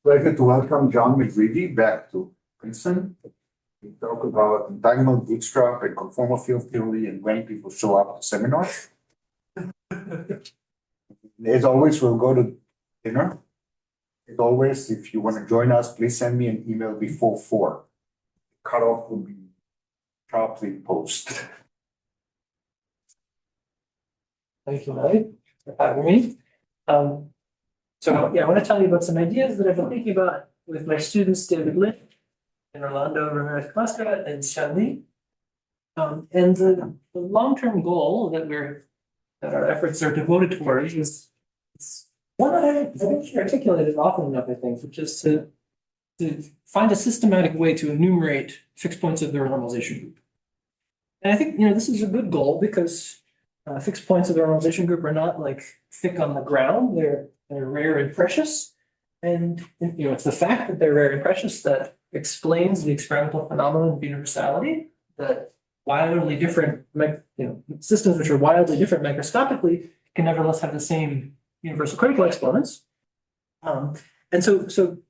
Pleasure to welcome John McGreevy back to Princeton. We talk about entanglement bootstrap and conformal field theory and when people show up to seminars. As always, we'll go to dinner. As always, if you want to join us, please send me an email before 4. Cutoff will be sharply post. Thank you, Mike, for having me. I want to tell you about some ideas that I've been thinking about with my students, David Lin and Rolando Ramirez Camasca and Xiang Li. And the long-term goal that our efforts are devoted towards is one that I haven't articulated often enough, I think, which is to find a systematic way to enumerate fixed points of the normalization group. And I think, this is a good goal because fixed points of the normalization group are not like thick on the ground. They're rare and precious. And, it's the fact that they're rare and precious that explains the experimental phenomenon of universality, that wildly different, systems which are wildly different macroscopically can nevertheless have the same universal critical exponents. And so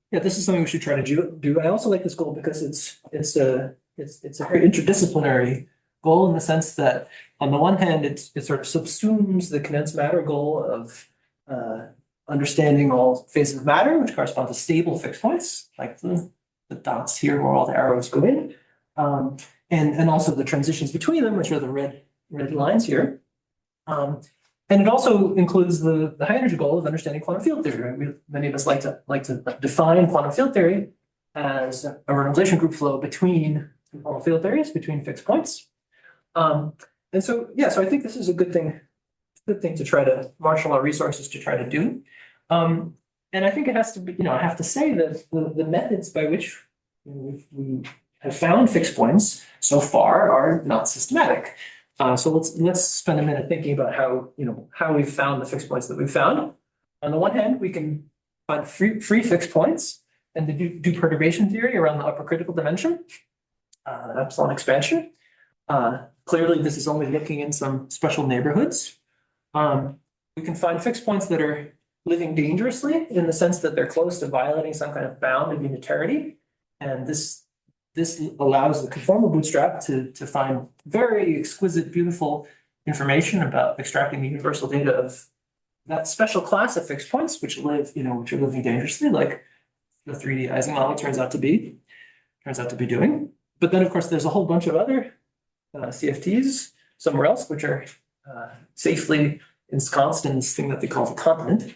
this is something we should try to do. I also like this goal because it's a very interdisciplinary goal in the sense that on the one hand, it sort of subsumes the condensed matter goal of understanding all phases of matter, which correspond to stable fixed points, like the dots here where all the arrows go in, and also the transitions between them, which are the red lines here. And it also includes the high energy goal of understanding quantum field theory. Right? Many of us like to define quantum field theory as a normalization group flow between conformal field theories, between fixed points. So I think this is a good thing to try to marshal our resources to try to do. And I think it has to be, I have to say that the methods by which we have found fixed points so far are not systematic. So let's spend a minute thinking about how we've found the fixed points that we've found. On the one hand, we can find free fixed points and do perturbation theory around the upper critical dimension, epsilon expansion. Clearly, this is only looking in some special neighborhoods. We can find fixed points that are living dangerously in the sense that they're close to violating some kind of bound of unitarity. And this allows the conformal bootstrap to find very exquisite, beautiful information about extracting the universal data of that special class of fixed points, which live, which are living dangerously, like the 3D Ising model turns out to be doing. But then, of course, there's a whole bunch of other CFTs somewhere else, which are safely ensconced in this thing that they call the continent.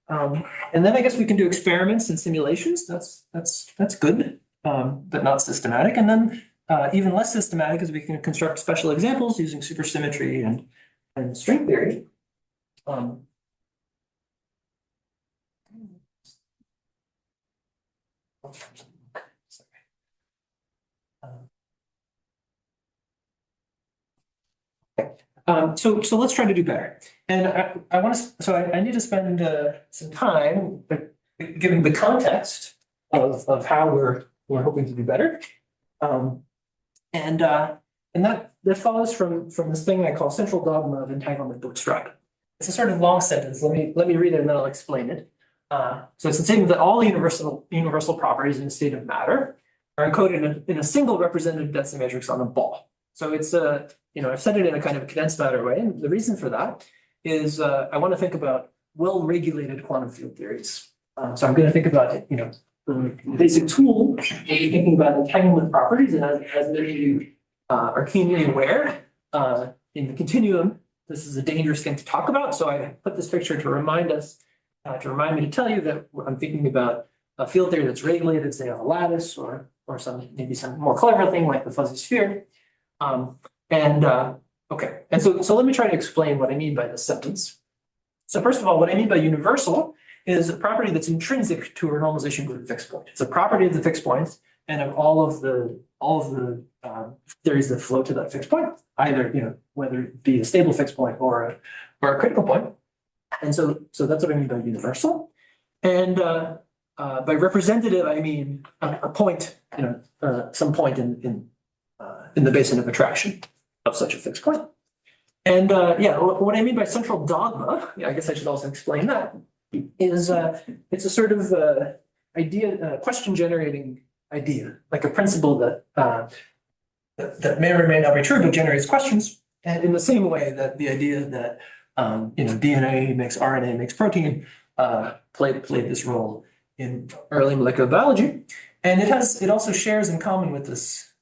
And then I guess we can do experiments and simulations. That's good, but not systematic. And then even less systematic is we can construct special examples using supersymmetry and string theory. So let's try to do better. And I need to spend some time giving the context of how we're hoping to do better. And that follows from this thing I call central dogma of entanglement bootstrap. It's a sort of long sentence. Let me read it and then I'll explain it. So it's the statement that all universal properties in a state of matter are encoded in a single representative density matrix on a ball. So it's I've said it in a kind of a condensed matter way. And the reason for that is I want to think about well-regulated quantum field theories. So I'm going to think about, the basic tool of thinking about entanglement properties. And as many of you are keenly aware, in the continuum, this is a dangerous thing to talk about. So I put this picture to remind me to tell you that I'm thinking about a field theory that's regulated, say, on a lattice or maybe some more clever thing like the fuzzy sphere. And so let me try to explain what I mean by this sentence. So first of all, what I mean by universal is a property that's intrinsic to a normalization group fixed point. It's a property of the fixed points and of all of the theories that flow to that fixed point, either whether it be a stable fixed point or a critical point. And so that's what I mean by universal. And by representative, I mean a point, some point in the basin of attraction of such a fixed point. And what I mean by central dogma, I guess I should also explain that, is it's a sort of question generating idea, like a principle that may or may not be true, but generates questions. And in the same way that the idea that DNA makes RNA makes protein played this role in early molecular biology, and it also shares in common with this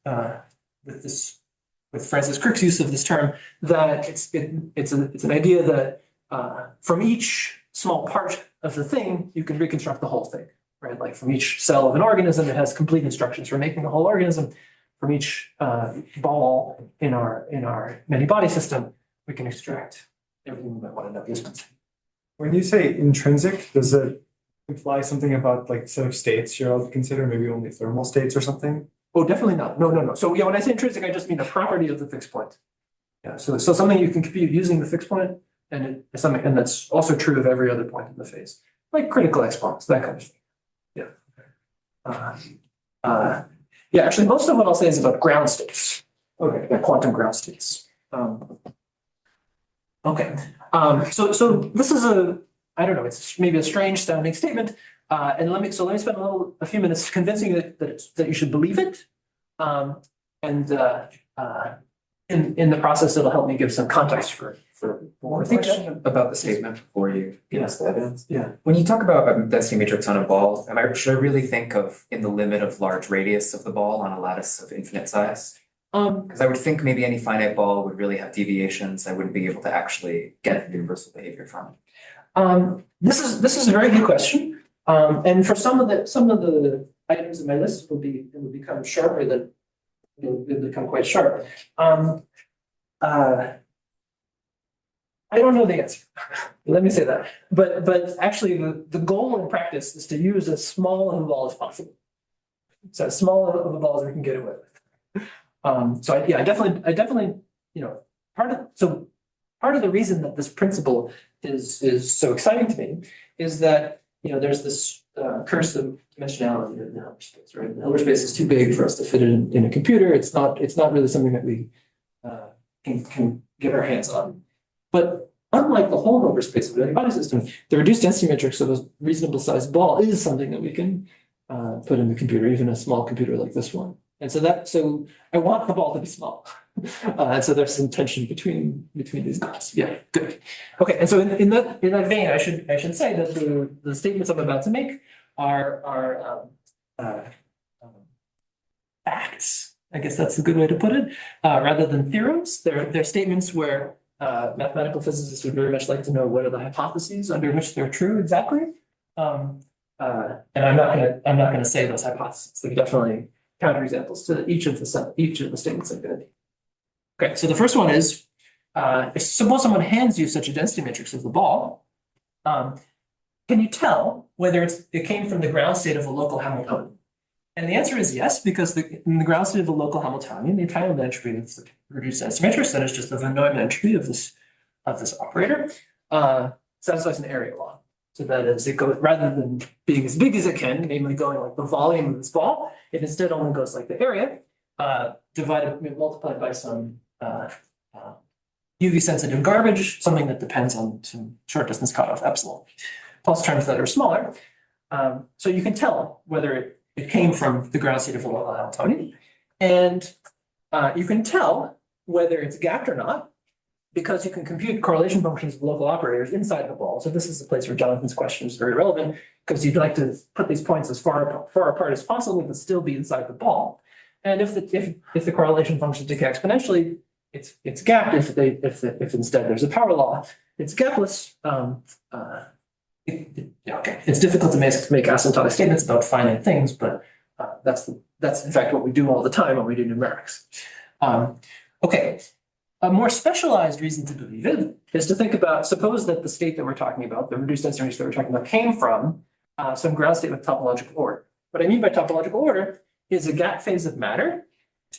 with Francis Crick's use of this term that it's an idea that from each small part of the thing you can reconstruct the whole thing, right? Like from each cell of an organism, it has complete instructions for making the whole organism. From each ball in our many body system, we can extract everything we might want to know. Yes. When you say intrinsic, does it imply something about like set of states you're allowed to consider, maybe only thermal states or something? Oh, definitely not. No. So yeah, when I say intrinsic, I just mean the property of the fixed point. Yeah. So something you can compute using the fixed point, and that's also true of every other point in the phase, like critical exponents, that kind of thing. Yeah. Yeah, actually, most of what I'll say is about ground states. Okay, yeah, quantum ground states. Okay, so this is I don't know, it's maybe a strange sounding statement. And let me spend a few minutes convincing you that you should believe it. In the process, it'll help me give some context for One question about the statement before you give us the evidence. Yeah. When you talk about a density matrix on a ball, should I really think of in the limit of large radius of the ball on a lattice of infinite size? Because I would think maybe any finite ball would really have deviations. I wouldn't be able to actually get universal behavior from it. This is a very good question. And for some of the items in my list, it will become sharper than it'll become quite sharp. I don't know the answer. Let me say that. But actually, the goal in practice is to use as small of a ball as possible. So as small of a ball as we can get away with. I definitely, part of the reason that this principle is so exciting to me is that there's this curse of dimensionality in the Hilbert space, right? The Hilbert space is too big for us to fit it in a computer. It's not really something that we can get our hands on. But unlike the whole Hilbert space of the body system, the reduced density matrix of a reasonable sized ball is something that we can put in the computer, even a small computer like this one. And so I want the ball to be small. And so there's some tension between these goals. Yeah, good. Okay, and so in that vein, I should say that the statements I'm about to make are facts. I guess that's a good way to put it, rather than theorems. They're statements where mathematical physicists would very much like to know what are the hypotheses under which they're true exactly. And I'm not gonna say those hypotheses. They're definitely counterexamples to each of the statements I'm going to make. Okay, so the first one is if suppose someone hands you such a density matrix of the ball, can you tell whether it came from the ground state of a local Hamiltonian? And the answer is yes, because in the ground state of a local Hamiltonian, the entanglement entropy of the reduced density matrix, that is just the Van Neumann entropy of this operator, satisfies an area law. So that is, it goes rather than being as big as it can, namely going like the volume of this ball, it instead only goes like the area, multiplied by some UV sensitive garbage, something that depends on some short distance cutoff epsilon, plus terms that are smaller. So you can tell whether it came from the ground state of a local Hamiltonian, and you can tell whether it's gapped or not, because you can compute correlation functions of local operators inside the ball. So this is the place where Jonathan's question is very relevant, because you'd like to put these points as far apart as possible, but still be inside the ball. And if the correlation functions decay exponentially, it's gapped. If instead there's a power law, it's gapless. It's difficult to make asymptotic statements about finite things, but that's in fact what we do all the time when we do numerics. Okay. A more specialized reason to believe it is to think about, suppose that the state that we're talking about, the reduced density matrix that we're talking about, came from some ground state with topological order. What I mean by topological order is a gap phase of matter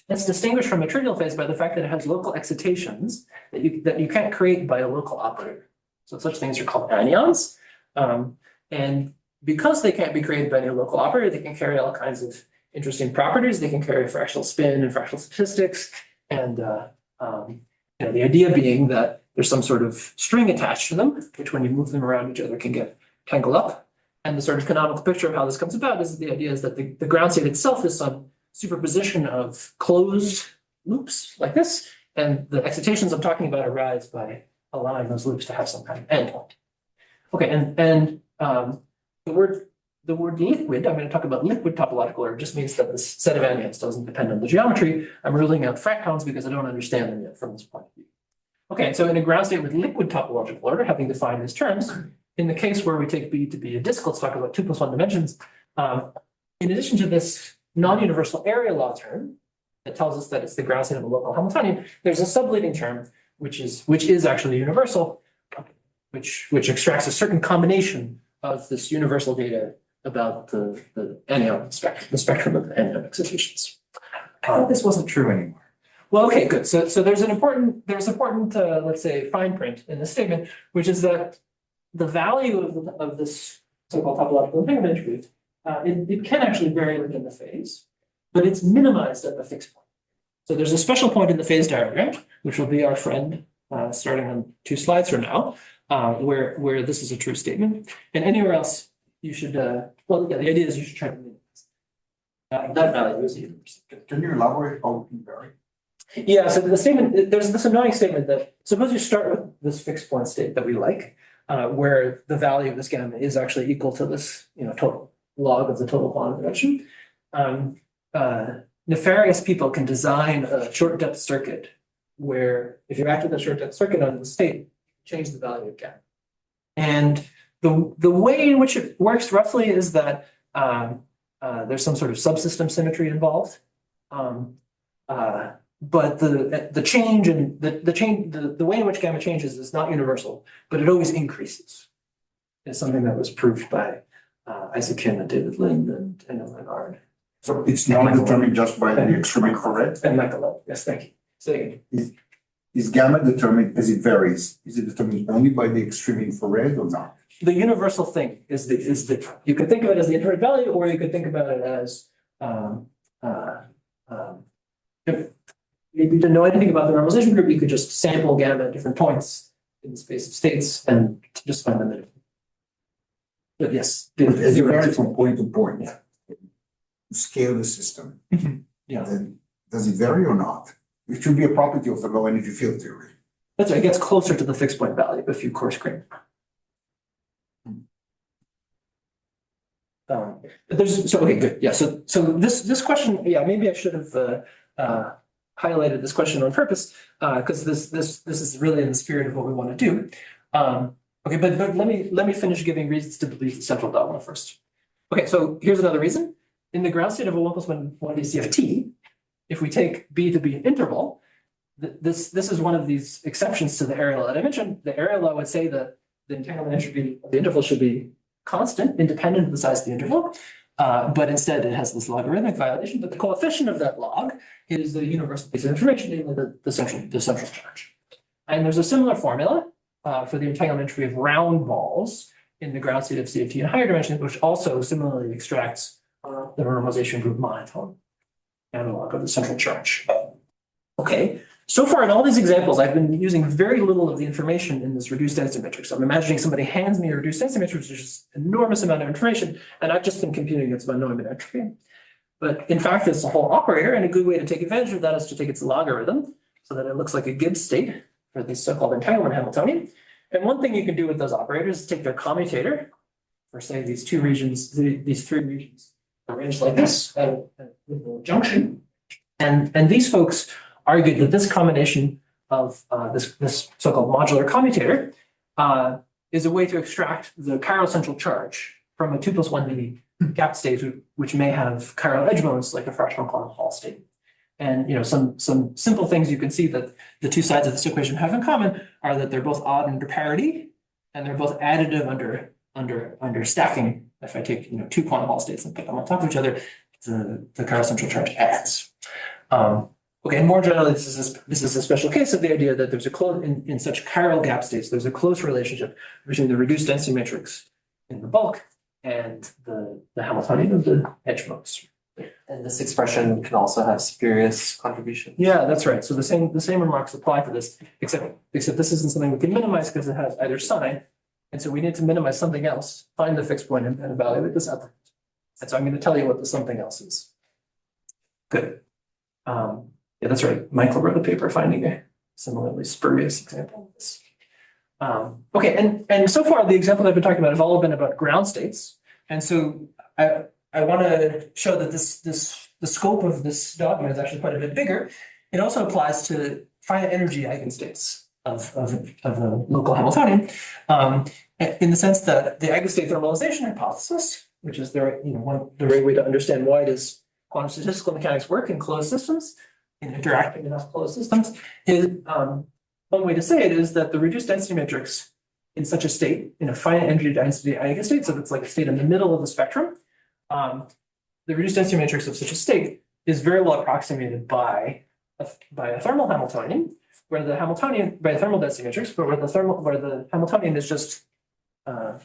that's distinguished from a trivial phase by the fact that it has local excitations that you can't create by a local operator. So such things are called anyons. And because they can't be created by any local operator, they can carry all kinds of interesting properties. They can carry fractional spin and fractional statistics, and the idea being that there's some sort of string attached to them, which when you move them around each other can get tangled up. And the sort of canonical picture of how this comes about is the idea is that the ground state itself is some superposition of closed loops like this, and the excitations I'm talking about arise by allowing those loops to have some kind of endpoint. Okay, and the word liquid, I'm going to talk about liquid topological order, just means that this set of anyons doesn't depend on the geometry. I'm ruling out fractons because I don't understand them yet from this point of view. Okay, so in a ground state with liquid topological order, having defined these terms, in the case where we take B to be a disk, let's talk about 2 + 1 dimensions. In addition to this non-universal area law term that tells us that it's the ground state of a local Hamiltonian, there's a subleading term which is actually universal, which extracts a certain combination of this universal data about the anion spectrum, the spectrum of anion excitations. I thought this wasn't true anymore. Well, okay, good. So there's important let's say fine print in this statement, which is that the value of this so-called topological entanglement entropy, it can actually vary within the phase, but it's minimized at the fixed point. So there's a special point in the phase diagram, which will be our friend starting on 2 slides from now, where this is a true statement, and anywhere else you should. Well, yeah, the idea is you should try to minimize that value is universal. Can you elaborate how it can vary? Yeah, so the statement, there's this annoying statement that suppose you start with this fixed point state that we like, where the value of this gamma is actually equal to this, total log of the total quantum dimension. Nefarious people can design a short depth circuit where if you act with a short depth circuit on the state, change the value of gamma. And the way in which it works roughly is that there's some sort of subsystem symmetry involved. But the change and the way in which gamma changes is not universal, but it always increases. It's something that was proved by Isaac Kim and David Lind and Leonard. So it's not determined just by the extreme infrared? And Michael, yes, thank you. Say again. Is gamma determined as it varies? Is it determined only by the extreme infrared or not? The universal thing is the you could think of it as the infrared value, or you could think about it as if you didn't know anything about the normalization group, you could just sample gamma at different points in the space of states and just find the minimum. But yes, As it varies from point to point. Yeah. You scale the system. Yeah. Then does it vary or not? It should be a property of the low energy field theory. That's right. It gets closer to the fixed point value if you coarse grain. But there's okay, good. Yeah. So this question, yeah, maybe I should have highlighted this question on purpose because this is really in the spirit of what we want to do. Okay, but let me finish giving reasons to believe the central dogma first. Okay, so here's another reason. In the ground state of a 1 + 1 DCFT, if we take B to be an interval, this is one of these exceptions to the area law that I mentioned. The area law would say that the entanglement entropy of the interval should be constant, independent of the size of the interval. But instead it has this logarithmic violation, but the coefficient of that log is the universal piece of information, namely the central charge. And there's a similar formula for the entanglement entropy of round balls in the ground state of CFT in higher dimensions, which also similarly extracts the normalization group monotone analog of the central charge. Okay, so far in all these examples, I've been using very little of the information in this reduced density matrix. So I'm imagining somebody hands me a reduced density matrix, which is an enormous amount of information, and I've just been computing its von Neumann entropy. But in fact, it's a whole operator, and a good way to take advantage of that is to take its logarithm so that it looks like a Gibbs state for this so-called entanglement Hamiltonian. And one thing you can do with those operators is take their commutator for, say, these 2 regions, these 3 regions arranged like this with a junction. And these folks argued that this combination of this so-called modular commutator is a way to extract the chiral central charge from a 2 + 1D gap state, which may have chiral edge moments like a fractional quantum Hall state. And some simple things you can see that the 2 sides of this equation have in common are that they're both odd under parity, and they're both additive under stacking. If I take 2 quantum Hall states and put them on top of each other, the chiral central charge adds. Okay, and more generally, this is a special case of the idea that there's a close in such chiral gap states. There's a close relationship between the reduced density matrix in the bulk and the Hamiltonian of the edge modes. And this expression can also have spurious contribution. Yeah, that's right. So the same remarks apply to this, except this isn't something we can minimize because it has either sign And so we need to minimize something else, find the fixed point and evaluate this output. And so I'm going to tell you what the something else is. Good. Yeah, that's right. Michael wrote a paper finding a similarly spurious example of this. Okay, and so far the examples I've been talking about have all been about ground states. And so I want to show that the scope of this dogma is actually quite a bit bigger. It also applies to finite energy eigenstates of a local Hamiltonian, in the sense that the eigenstate thermalization hypothesis, which is the right way to understand why does quantum statistical mechanics work in closed systems, in interacting enough closed systems, is one way to say it is that the reduced density matrix in such a state, in a finite energy density eigenstate, so it's like a state in the middle of the spectrum, the reduced density matrix of such a state is very well approximated by a thermal Hamiltonian, where the Hamiltonian by a thermal density matrix, but where the Hamiltonian is just the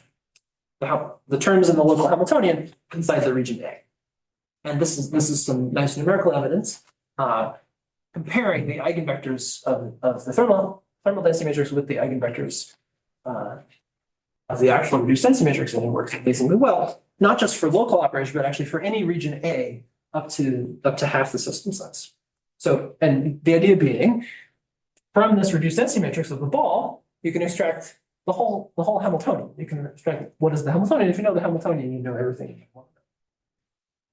terms in the local Hamiltonian inside the region A. And this is some nice numerical evidence comparing the eigenvectors of the thermal density matrix with the eigenvectors of the actual reduced density matrix, and it works amazingly well, not just for local operation, but actually for any region A up to half the system size. So, and the idea being, from this reduced density matrix of the ball, you can extract the whole Hamiltonian. You can extract what is the Hamiltonian. If you know the Hamiltonian, you know everything you want to know.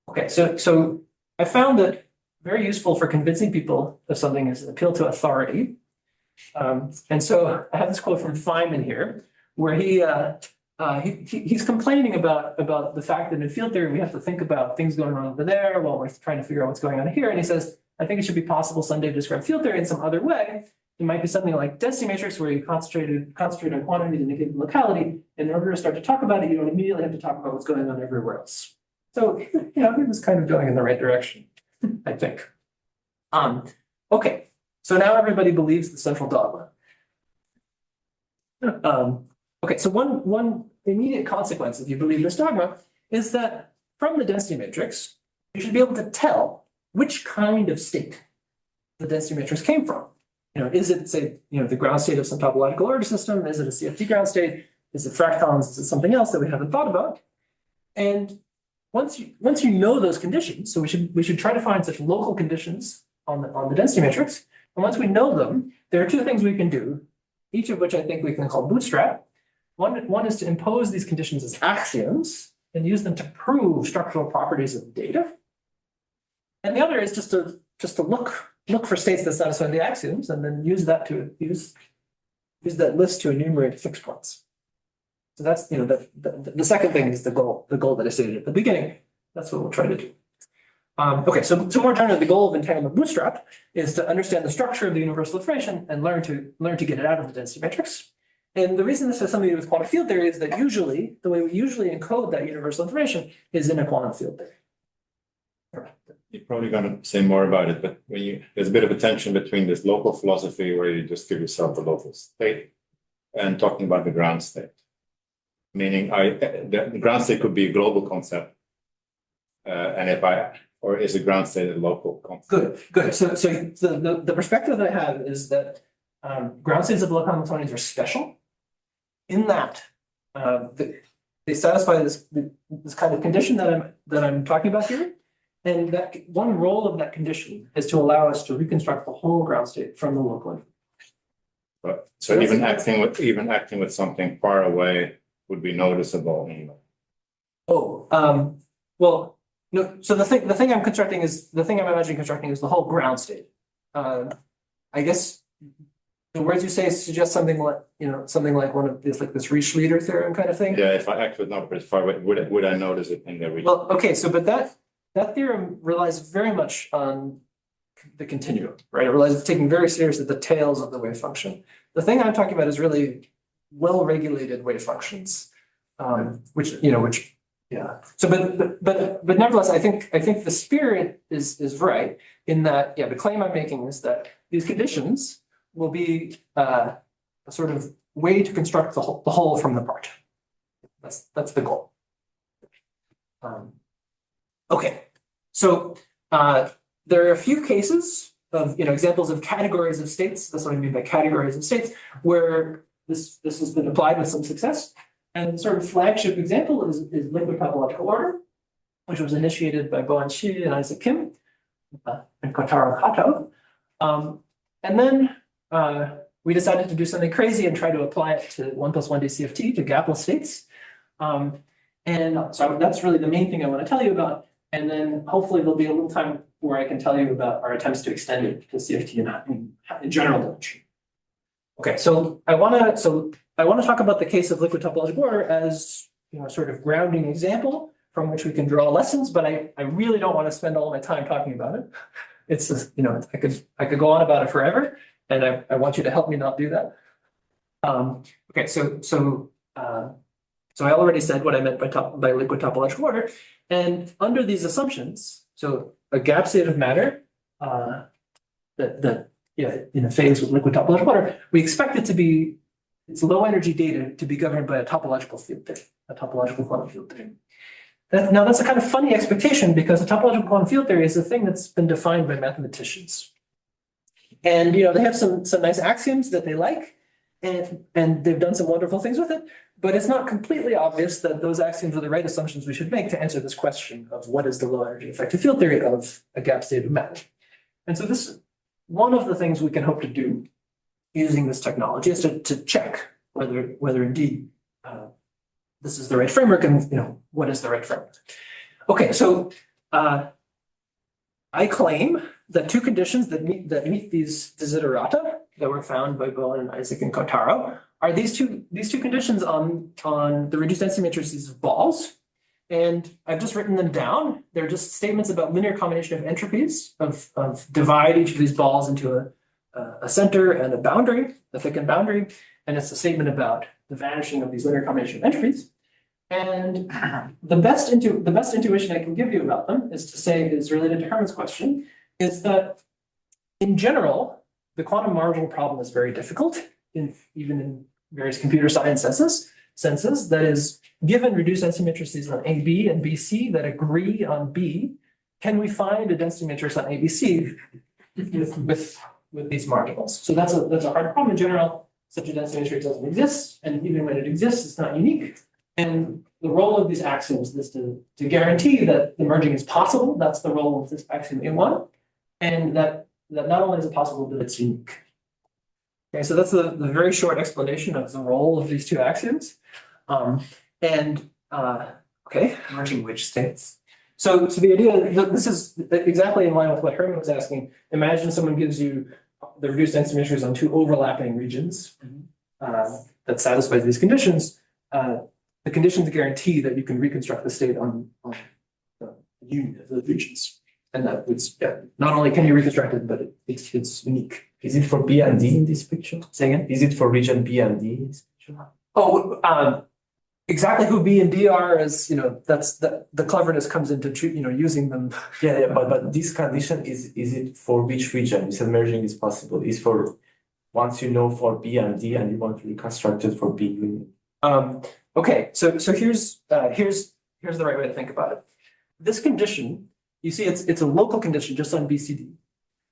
Okay, so I found that very useful for convincing people of something is appeal to authority. And so I have this quote from Feynman here, where he's complaining about the fact that in field theory we have to think about things going on over there while we're trying to figure out what's going on here. And he says, I think it should be possible someday to describe field theory in some other way. It might be something like density matrix, where you concentrate on quantities in a given locality. And in order to start to talk about it, you don't immediately have to talk about what's going on everywhere else. So, he was kind of going in the right direction, I think. Okay, so now everybody believes the central dogma. Okay, so one immediate consequence, if you believe this dogma, is that from the density matrix, you should be able to tell which kind of state the density matrix came from. Is it, say, the ground state of some topological order system? Is it a CFT ground state? Is it fractons? Is it something else that we haven't thought about? And once you know those conditions, so we should try to find such local conditions on the density matrix. And once we know them, there are two things we can do, each of which I think we can call bootstrap. One is to impose these conditions as axioms and use them to prove structural properties of data. And the other is just to look for states that satisfy the axioms and then use that list to enumerate fixed points. So that's the second thing is the goal that I stated at the beginning. That's what we'll try to do. Okay, so more generally, the goal of Entanglement Bootstrap is to understand the structure of the universal information and learn to get it out of the density matrix. And the reason this has something to do with quantum field theory is that the way we usually encode that universal information is in a quantum field theory. You're probably going to say more about it, but there's a bit of a tension between this local philosophy where you just give yourself a local state and talking about the ground state. Meaning the ground state could be a global concept. Or is a ground state a local concept? Good. So the perspective that I have is that ground states of local Hamiltonians are special in that they satisfy this kind of condition that I'm talking about here. And that one role of that condition is to allow us to reconstruct the whole ground state from the local. So even acting with something far away would be noticeable. Well, no. So the thing I'm imagining constructing is the whole ground state. I guess the words you say suggest something like one of this, like this Reed-Schlieder theorem kind of thing. Yeah, if I act with numbers far away, would I notice it in the region? Well, okay, so but that theorem relies very much on the continuum, right? It relies on taking very seriously the tails of the wave function. The thing I'm talking about is really well-regulated wave functions, which. So, but nevertheless, I think the spirit is right in that, the claim I'm making is that these conditions will be a sort of way to construct the whole from the part. That's the goal. Okay, so there are a few cases of examples of categories of states. That's what I mean by categories of states, where this has been applied with some success. And the sort of flagship example is liquid topological order, which was initiated by Bowen Shi and Isaac Kim and Kotaro Kato. And then we decided to do something crazy and try to apply it to 1 + 1 DCFT to gapless states. And so that's really the main thing I want to tell you about. And then hopefully there'll be a little time where I can tell you about our attempts to extend it to CFT in general dimension. Okay, so I want to talk about the case of liquid topological order as, you know, sort of grounding example from which we can draw lessons, but I really don't want to spend all my time talking about it. It's just, you know, I could go on about it forever, and I want you to help me not do that. Okay, so I already said what I meant by liquid topological order, and under these assumptions, so a gap state of matter that in a phase with liquid topological order, we expect it to be its low energy data to be governed by a topological field theory, a topological quantum field theory. Now that's a kind of funny expectation because the topological quantum field theory is a thing that's been defined by mathematicians. And you know, they have some nice axioms that they like, and they've done some wonderful things with it, but it's not completely obvious that those axioms are the right assumptions we should make to answer this question of what is the low energy effective field theory of a gap state of matter. And so this is one of the things we can hope to do using this technology is to check whether indeed this is the right framework, and you know, what is the right framework. Okay, so I claim that two conditions that meet these desiderata that were found by Bowen and Isaac and Kotaro are these two conditions on the reduced density matrices of balls. And I've just written them down. They're just statements about linear combination of entropies of divide each of these balls into a center and a boundary, a thickened boundary. And it's a statement about the vanishing of these linear combination of entropies. And the best intuition I can give you about them is related to Herman's question, is that in general, the quantum marginal problem is very difficult, even in various computer science senses. That is, given reduced density matrices on AB and BC that agree on B, can we find a density matrix on ABC with these marginals? So that's a hard problem in general. Such a density matrix doesn't exist, and even when it exists, it's not unique. And the role of these axioms is to guarantee that the merging is possible. That's the role of this axiom A1, and that not only is it possible, but it's unique. Okay, so that's the very short explanation of the role of these two axioms. Okay, Merging which states? so the idea that this is exactly in line with what Herman was asking. Imagine someone gives you the reduced density matrices on two overlapping regions that satisfies these conditions. The conditions guarantee that you can reconstruct the state on the union of the regions. And that it's, not only can you reconstruct it, but it's unique. Is it for B and D in this picture? Say again? Is it for region B and D in this picture? Oh, exactly who B and D are is, you know, that's the cleverness comes into, you know, using them. Yeah, but this condition is it for which region? You said merging is possible. Is for once you know for B and D and you want to reconstruct it for B union. Okay, so here's the right way to think about it. This condition, you see, it's a local condition just on BCD,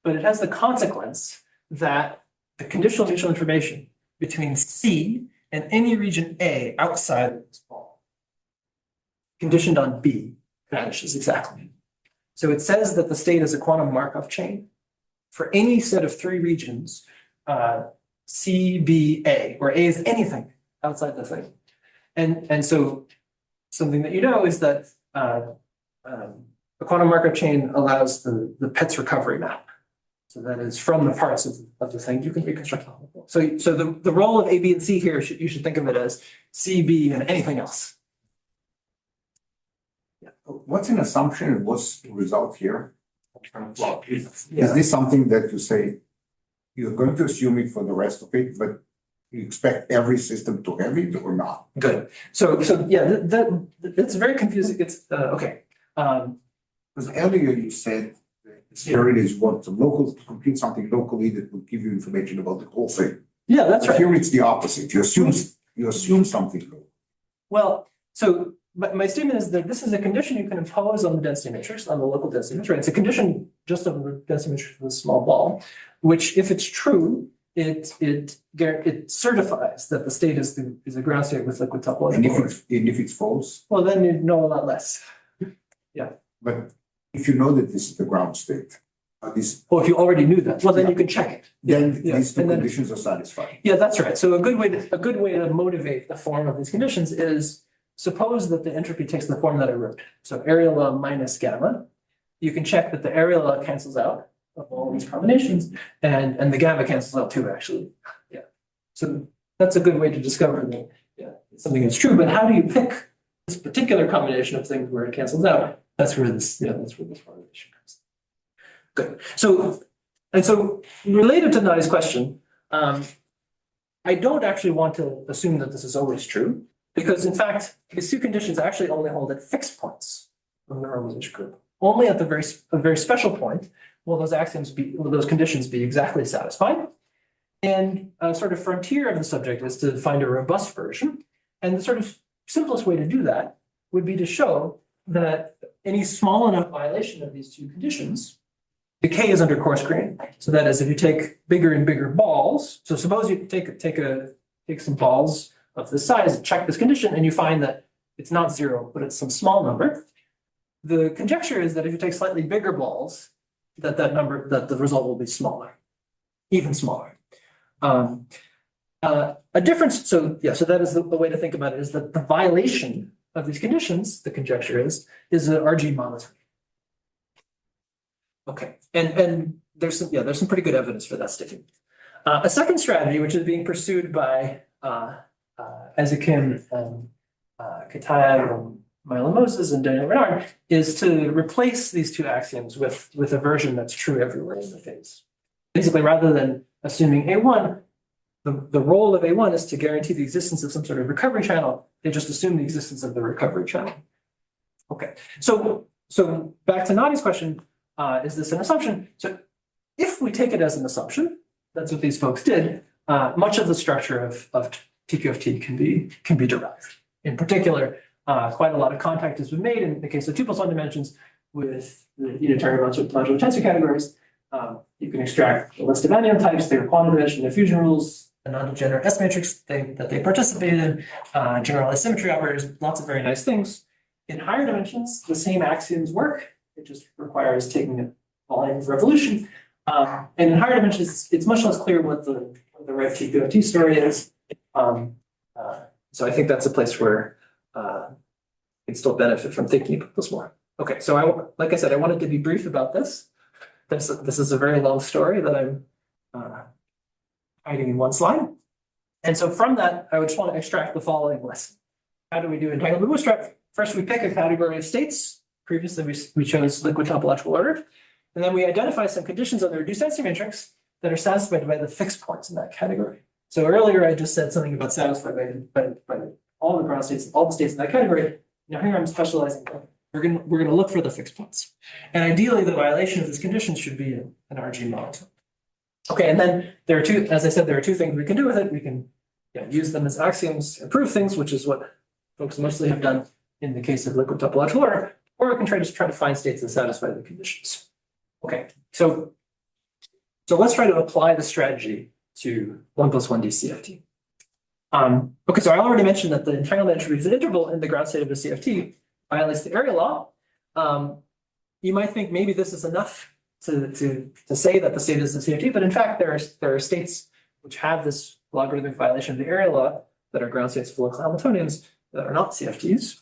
but it has the consequence that the conditional mutual information between C and any region A outside of this ball, conditioned on B, vanishes exactly. So it says that the state is a quantum Markov chain for any set of three regions, C, B, A, where A is anything outside the thing. And so something that you know is that a quantum Markov chain allows the Petz recovery map. So that is from the parts of the thing, you can reconstruct the whole thing. So the role of A, B, and C here, you should think of it as C, B, and anything else. What's an assumption and what's the result here? Yeah. Is this something that you say, you're going to assume it for the rest of it, but you expect every system to have it or not? Good. So yeah, that's very confusing. It's okay. Because earlier you said the theory is what the local to compute something locally that will give you information about the whole thing. Yeah, that's But right. here it's the opposite. You assume something local. Well, so my statement is that this is a condition you can impose on the density matrix, on the local density matrix. Right? It's a condition just of the density matrix of a small ball, which, if it's true, it certifies that the state is a ground state with liquid And topological. if it's false, Well, then you know a lot less. but if you know that this is the ground state, this, Well, if you already knew that, well, then you can check it. then Yeah, these two and then- conditions are satisfied. Yeah, that's right. So a good way to motivate the form of these conditions is suppose that the entropy takes the form that I wrote. So area law minus gamma. You can check that the area law cancels out of all these combinations and the gamma cancels out too, actually. Yeah. So that's a good way to discover that, something is true, but how do you pick this particular combination of things where it cancels out? That's where this motivation comes. Good. So related to Nadi's question, I don't actually want to assume that this is always true, because in fact, these two conditions actually only hold at fixed points of the normalization group. Only at a very special point will those conditions be exactly satisfied. And a sort of frontier of the subject is to find a robust version. And the sort of simplest way to do that would be to show that any small enough violation of these two conditions decay is under coarse grain. So that is, if you take bigger and bigger balls, so suppose you take some balls of this size, check this condition, and you find that it's not zero, but it's some small number. The conjecture is that if you take slightly bigger balls, that the result will be smaller, even smaller. A difference, so that is the way to think about it, is that the violation of these conditions, the conjecture is an RG monotone. Okay, and there's some pretty good evidence for that sticking. A second strategy, which is being pursued by Ezekim and Kataev and Milo Moses and Daniel Renard, is to replace these two axioms with a version that's true everywhere in the phase. Basically, rather than assuming A1, the role of A1 is to guarantee the existence of some sort of recovery channel. They just assume the existence of the recovery channel. Okay, so back to Nadi's question, is this an assumption? So if we take it as an assumption, that's what these folks did, much of the structure of TQFT can be derived. In particular, quite a lot of contact has been made in the case of 2+1 dimensions with the unitary modular tensor categories. You can extract a list of anion types, their quantum dimension diffusion rules, a non-degenerate S matrix that they participated in, generalized symmetry operators, lots of very nice things. In higher dimensions, the same axioms work. It just requires taking a volume of revolution. And in higher dimensions, it's much less clear what the right TQFT story is. So I think that's a place where you can still benefit from thinking about this more. Okay, so like I said, I wanted to be brief about this. This is a very long story that I'm hiding in one slide. And so from that, I would just want to extract the following lesson. How do we do entanglement bootstrap? First, we pick a category of states. Previously, we chose liquid topological order. And then we identify some conditions on the reduced density matrix that are satisfied by the fixed points in that category. So earlier, I just said something about satisfied by all the ground states, all the states in that category. Now here I'm specializing. We're gonna look for the fixed points. And ideally, the violation of this condition should be an RG monotone. Okay, and then there are two, as I said, there are two things we can do with it. We can use them as axioms and prove things, which is what folks mostly have done in the case of liquid topological order, or we can try to find states that satisfy the conditions. Okay, so let's try to apply the strategy to 1+1 DCFT. Okay, so I already mentioned that the entanglement entropy of the interval in the ground state of the CFT violates the area law. You might think maybe this is enough to say that the state is the CFT, but in fact, there are states which have this logarithmic violation of the area law that are ground states of local Hamiltonians that are not CFTs.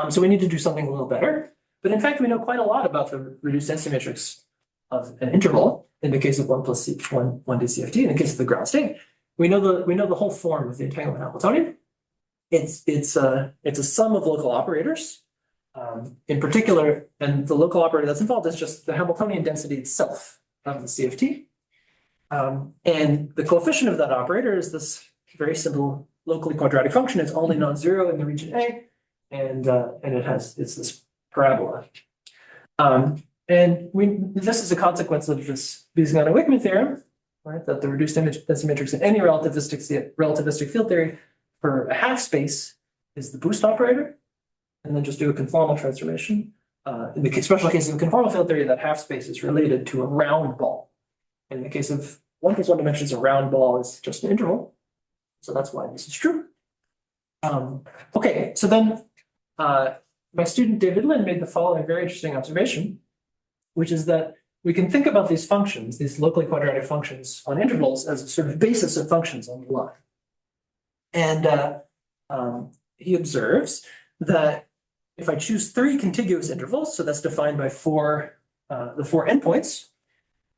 So we need to do something a little better. But in fact, we know quite a lot about the reduced density matrix of an interval in the case of 1+1 DCFT. In the case of the ground state, we know the whole form of the entanglement Hamiltonian. It's a sum of local operators. In particular, and the local operator that's involved is just the Hamiltonian density itself of the CFT. And the coefficient of that operator is this very simple locally quadratic function. It's only non-zero in the region A, and it's this parabola. And this is a consequence of this Biesengano-Wickman theorem, right? That the reduced density matrix in any relativistic field theory for a half space is the boost operator, and then just do a conformal transformation. In the special case of the conformal field theory, that half space is related to a round ball. In the case of 1 plus 1 dimension is a round ball is just an interval. So that's why this is true. Okay, so then my student David Lin made the following very interesting observation, which is that we can think about these functions, these locally quadratic functions on intervals as a sort of basis of functions on the line. And he observes that if I choose 3 contiguous intervals, so that's defined by the 4 endpoints,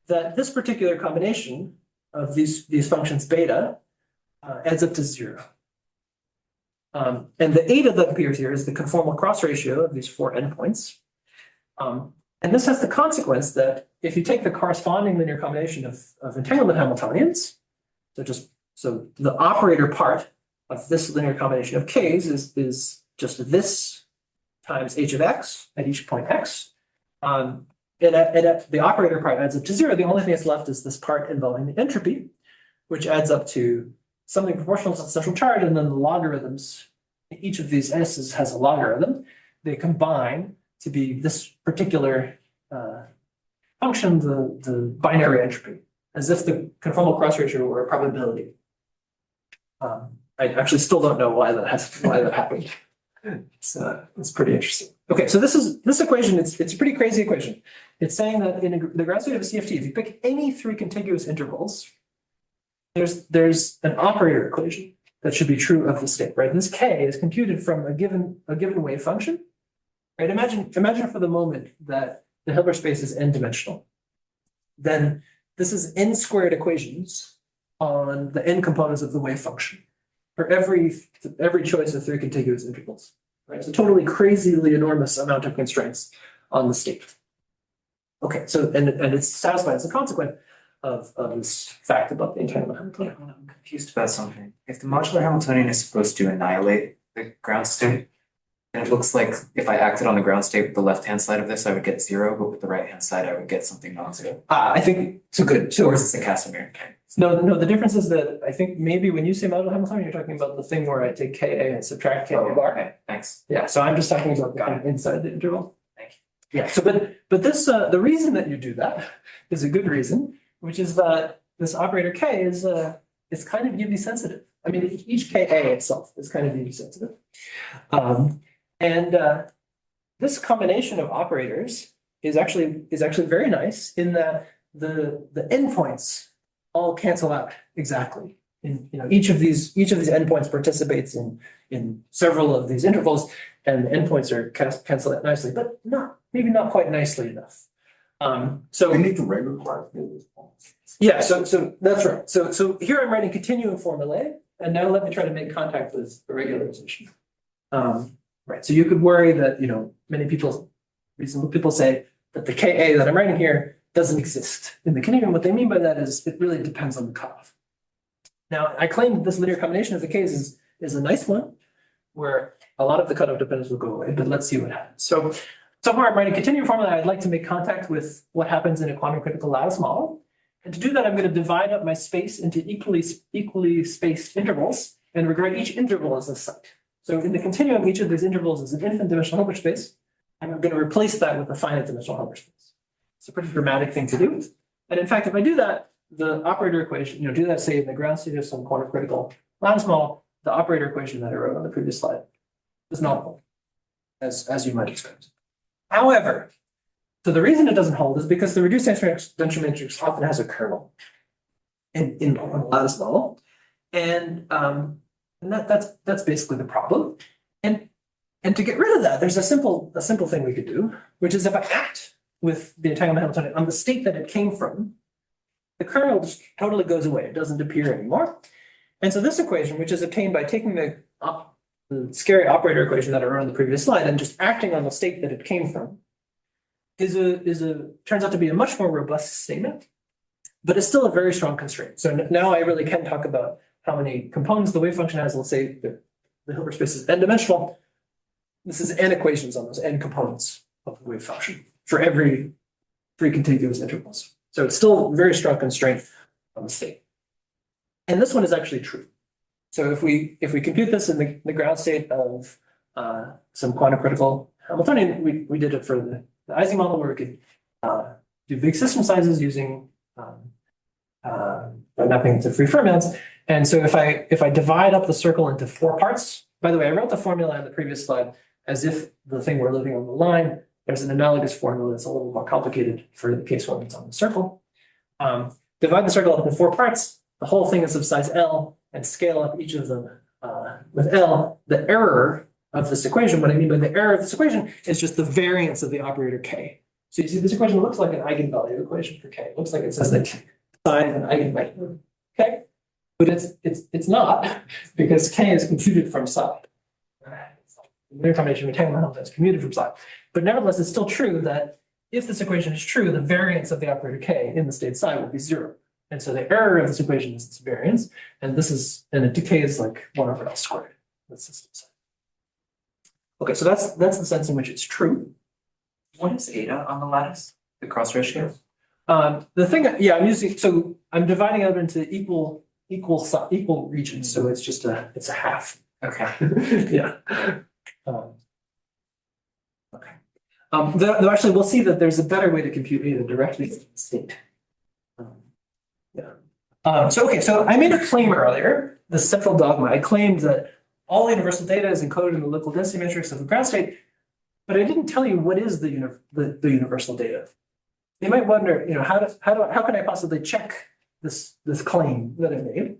that this particular combination of these functions beta adds up to 0. And the eta that appears here is the conformal cross ratio of these 4 endpoints. And this has the consequence that if you take the corresponding linear combination of entanglement Hamiltonians, so the operator part of this linear combination of k's is just this times h of x at each point x. And the operator part adds up to 0. The only thing that's left is this part involving the entropy, which adds up to something proportional to the central charge, and then the logarithms. Each of these s's has a logarithm. They combine to be this particular function, the binary entropy, as if the conformal cross ratio were a probability. I actually still don't know why that happened. It's pretty interesting. Okay, so this equation, it's a pretty crazy equation. It's saying that in the ground state of a CFT, if you pick any 3 contiguous intervals, there's an operator equation that should be true of the state, right? This k is computed from a given wave function, right? Imagine for the moment that the Hilbert space is n-dimensional. Then this is n squared equations on the n components of the wave function for every choice of 3 contiguous intervals, right? It's a totally crazily enormous amount of constraints on the state. Okay, so and it's satisfied as a consequence of this fact about the entanglement Hamiltonian. I'm confused about something. If the modular Hamiltonian is supposed to annihilate the ground state, and it looks like if I acted on the ground state with the left-hand side of this, I would get 0, but with the right-hand side, I would get something non-zero. I think so good. So Or is it a Casimir? no, the difference is that I think maybe when you say modular Hamiltonian, you're talking about the thing where I take Ka and subtract Ka bar. Okay, thanks. Yeah, so I'm just talking about the kind of inside the interval. Thank you. Yeah, so but this the reason that you do that is a good reason, which is that this operator K is kind of UV sensitive. I mean, each Ka itself is kind of UV sensitive. And this combination of operators is actually very nice in that the endpoints all cancel out exactly. Each of these endpoints participates in several of these intervals, and the endpoints are canceled out nicely, but maybe not quite nicely enough. So We need to regularize this. yeah, so that's right. So here I'm writing continuum formulae, and now let me try to make contact with the regularization. Right, so you could worry that, reasonable people say that the Ka that I'm writing here doesn't exist in the continuum. What they mean by that is it really depends on the cutoff. Now, I claim that this linear combination of the Ks is a nice one, where a lot of the cutoff dependence will go away, but let's see what happens. So somewhere I'm writing continuum formula, I'd like to make contact with what happens in a quantum critical lattice model. And to do that, I'm going to divide up my space into equally spaced intervals and regard each interval as a site. So in the continuum, each of these intervals is an infinite dimensional Hilbert space, and I'm going to replace that with a finite dimensional Hilbert space. It's a pretty dramatic thing to do. And in fact, if I do that, the operator equation, do that, say, in the ground state of some quantum critical lattice model, the operator equation that I wrote on the previous slide is not hold, as you might expect. However, so the reason it doesn't hold is because the reduced exponential matrix often has a kernel in the lattice model, and that's basically the problem. And to get rid of that, there's a simple thing we could do, which is if I act with the entanglement Hamiltonian on the state that it came from, the kernel just totally goes away. It doesn't appear anymore. And so this equation, which is obtained by taking the scary operator equation that I wrote on the previous slide and just acting on the state that it came from, turns out to be a much more robust statement, but it's still a very strong constraint. So now I really can talk about how many components the wave function has. Let's say the Hilbert space is n-dimensional. This is n equations on those n components of the wave function for every 3 contiguous intervals. So it's still a very strong constraint on the state. And this one is actually true. So if we compute this in the ground state of some quantum critical Hamiltonian, we did it for the Ising model where we could do big system sizes using by mapping to free fermions. And so if I divide up the circle into 4 parts, by the way, I wrote the formula in the previous slide as if the thing were living on the line. There's an analogous formula that's a little more complicated for the case when it's on the circle. Divide the circle up into 4 parts. The whole thing is of size L, and scale up each of them with L. The error of this equation, what I mean by the error of this equation, is just the variance of the operator K. So you see this equation looks like an eigenvalue equation for K. It looks like it says that psi is an eigenvalue. Okay, but it's not, because K is computed from psi. The linear combination of entanglement Hamilton is commuted from psi. But nevertheless, it's still true that if this equation is true, the variance of the operator K in the state psi will be 0. And so the error of this equation is this variance, and the decay is like 1 over L squared. That's the state psi. Okay, so that's the sense in which it's true. What is eta on the lattice? The cross ratio? The thing, yeah, I'm dividing up into equal regions, so it's just it's a half. Okay. Yeah. Okay. Though actually, we'll see that there's a better way to compute eta directly from the state. Yeah. So I made a claim earlier, the central dogma. I claimed that all universal data is encoded in the local density matrix of the ground state, but I didn't tell you what is the universal data. You might wonder, how can I possibly check this claim that I made?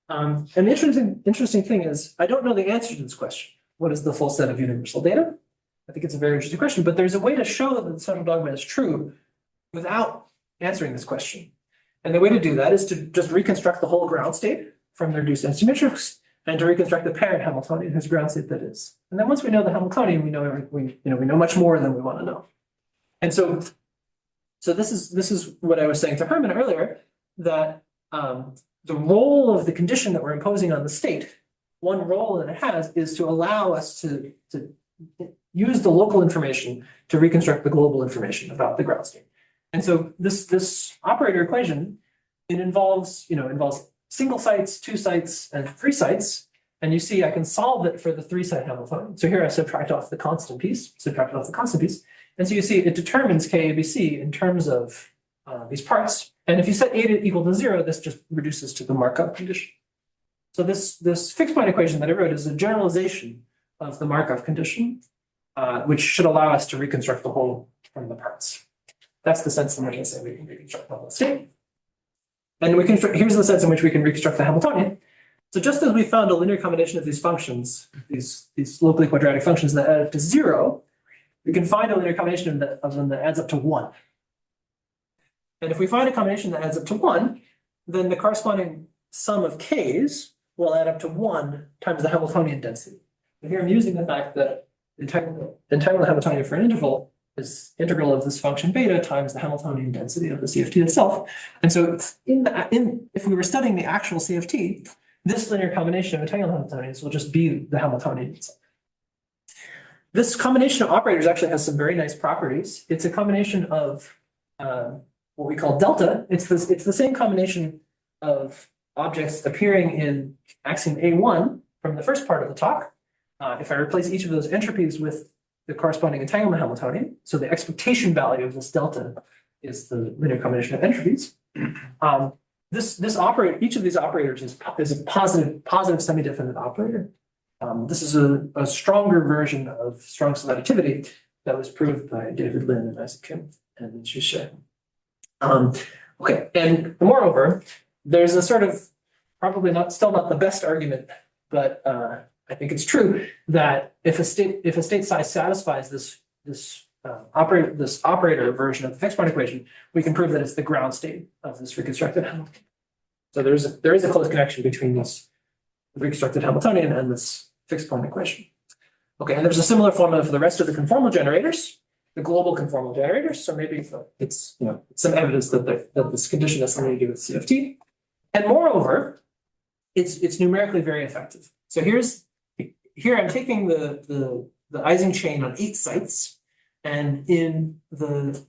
And the interesting thing is, I don't know the answer to this question. What is the full set of universal data? I think it's a very interesting question, but there's a way to show that the central dogma is true without answering this question. And the way to do that is to just reconstruct the whole ground state from the reduced density matrix, and to reconstruct the parent Hamiltonian whose ground state that is. And then once we know the Hamiltonian, we know much more than we want to know. And so this is what I was saying to Herman earlier, that the role of the condition that we're imposing on the state, one role that it has is to allow us to use the local information to reconstruct the global information about the ground state. And so this operator equation, it involves single sites, 2 sites, and 3 sites. And you see I can solve it for the 3-site Hamiltonian. So here I subtract off the constant piece. And so you see it determines KABC in terms of these parts. And if you set eta equal to 0, this just reduces to the Markov condition. So this fixed point equation that I wrote is a generalization of the Markov condition, which should allow us to reconstruct the whole from the parts. That's the sense in which I say we can reconstruct the whole state. And here's the sense in which we can reconstruct the Hamiltonian. So just as we found a linear combination of these functions, these locally quadratic functions that add up to 0, we can find a linear combination of them that adds up to 1. And if we find a combination that adds up to 1, then the corresponding sum of k's will add up to 1 times the Hamiltonian density. And here I'm using the fact that the entanglement Hamiltonian for an interval is integral of this function beta times the Hamiltonian density of the CFT itself. And so if we were studying the actual CFT, this linear combination of entanglement Hamiltonians will just be the Hamiltonian itself. This combination of operators actually has some very nice properties. It's a combination of what we call delta. It's the same combination of objects appearing in axiom A1 from the first part of the talk. If I replace each of those entropies with the corresponding entanglement Hamiltonian, so the expectation value of this delta is the linear combination of entropies. This operator, each of these operators is a positive semi-definite operator. This is a stronger version of Strong's additivity that was proved by David Lin and Isaac Kim and Xu Xie. Okay, and moreover, there's a sort of probably still not the best argument, but I think it's true that if a state size satisfies this operator version of the fixed point equation, we can prove that it's the ground state of this reconstructed Hamiltonian. So there is a close connection between this reconstructed Hamiltonian and this fixed point equation. Okay, and there's a similar formula for the rest of the conformal generators, the global conformal generators. So maybe it's some evidence that this condition has something to do with CFT. And moreover, it's numerically very effective. So here I'm taking the Ising chain on 8 sites, and in the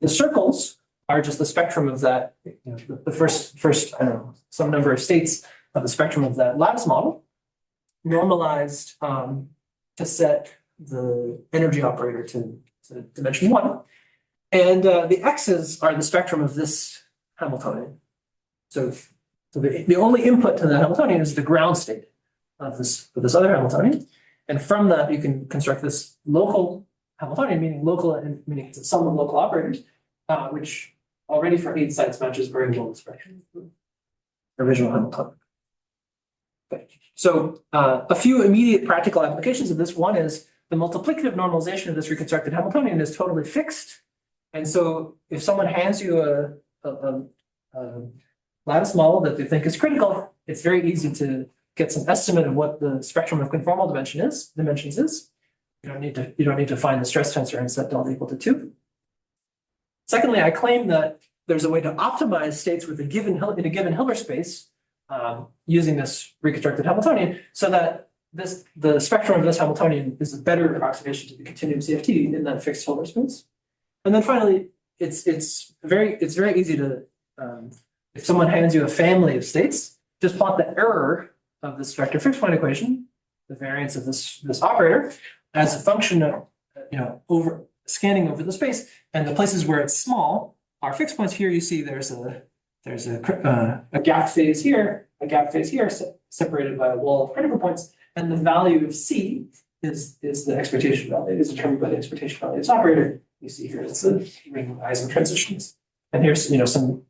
circles are just the spectrum of that, the first I don't know, some number of states of the spectrum of that lattice model, normalized to set the energy operator to dimension 1. And the x's are the spectrum of this Hamiltonian. So the only input to the Hamiltonian is the ground state of this other Hamiltonian. And from that, you can construct this local Hamiltonian, meaning local and meaning it's a sum of local operators, which already for 8 sites matches very well the spectrum of the original Hamiltonian. Okay. So a few immediate practical applications of this. One is the multiplicative normalization of this reconstructed Hamiltonian is totally fixed. And so if someone hands you a lattice model that they think is critical, it's very easy to get some estimate of what the spectrum of conformal dimensions is. You don't need to find the stress tensor and set delta equal to 2. Secondly, I claim that there's a way to optimize states with in a given Hilbert space using this reconstructed Hamiltonian, so that the spectrum of this Hamiltonian is a better approximation to the continuum CFT in that fixed Hilbert space. And then finally, it's very easy to if someone hands you a family of states, just plot the error of this vector fixed point equation, the variance of this operator, as a function of over scanning over the space, and the places where it's small are fixed points. Here you see there's a gap phase here, separated by a wall of critical points, and the value of C is the expectation value, is determined by the expectation value of this operator. You see here it's the ring of Eisen transitions, and here's some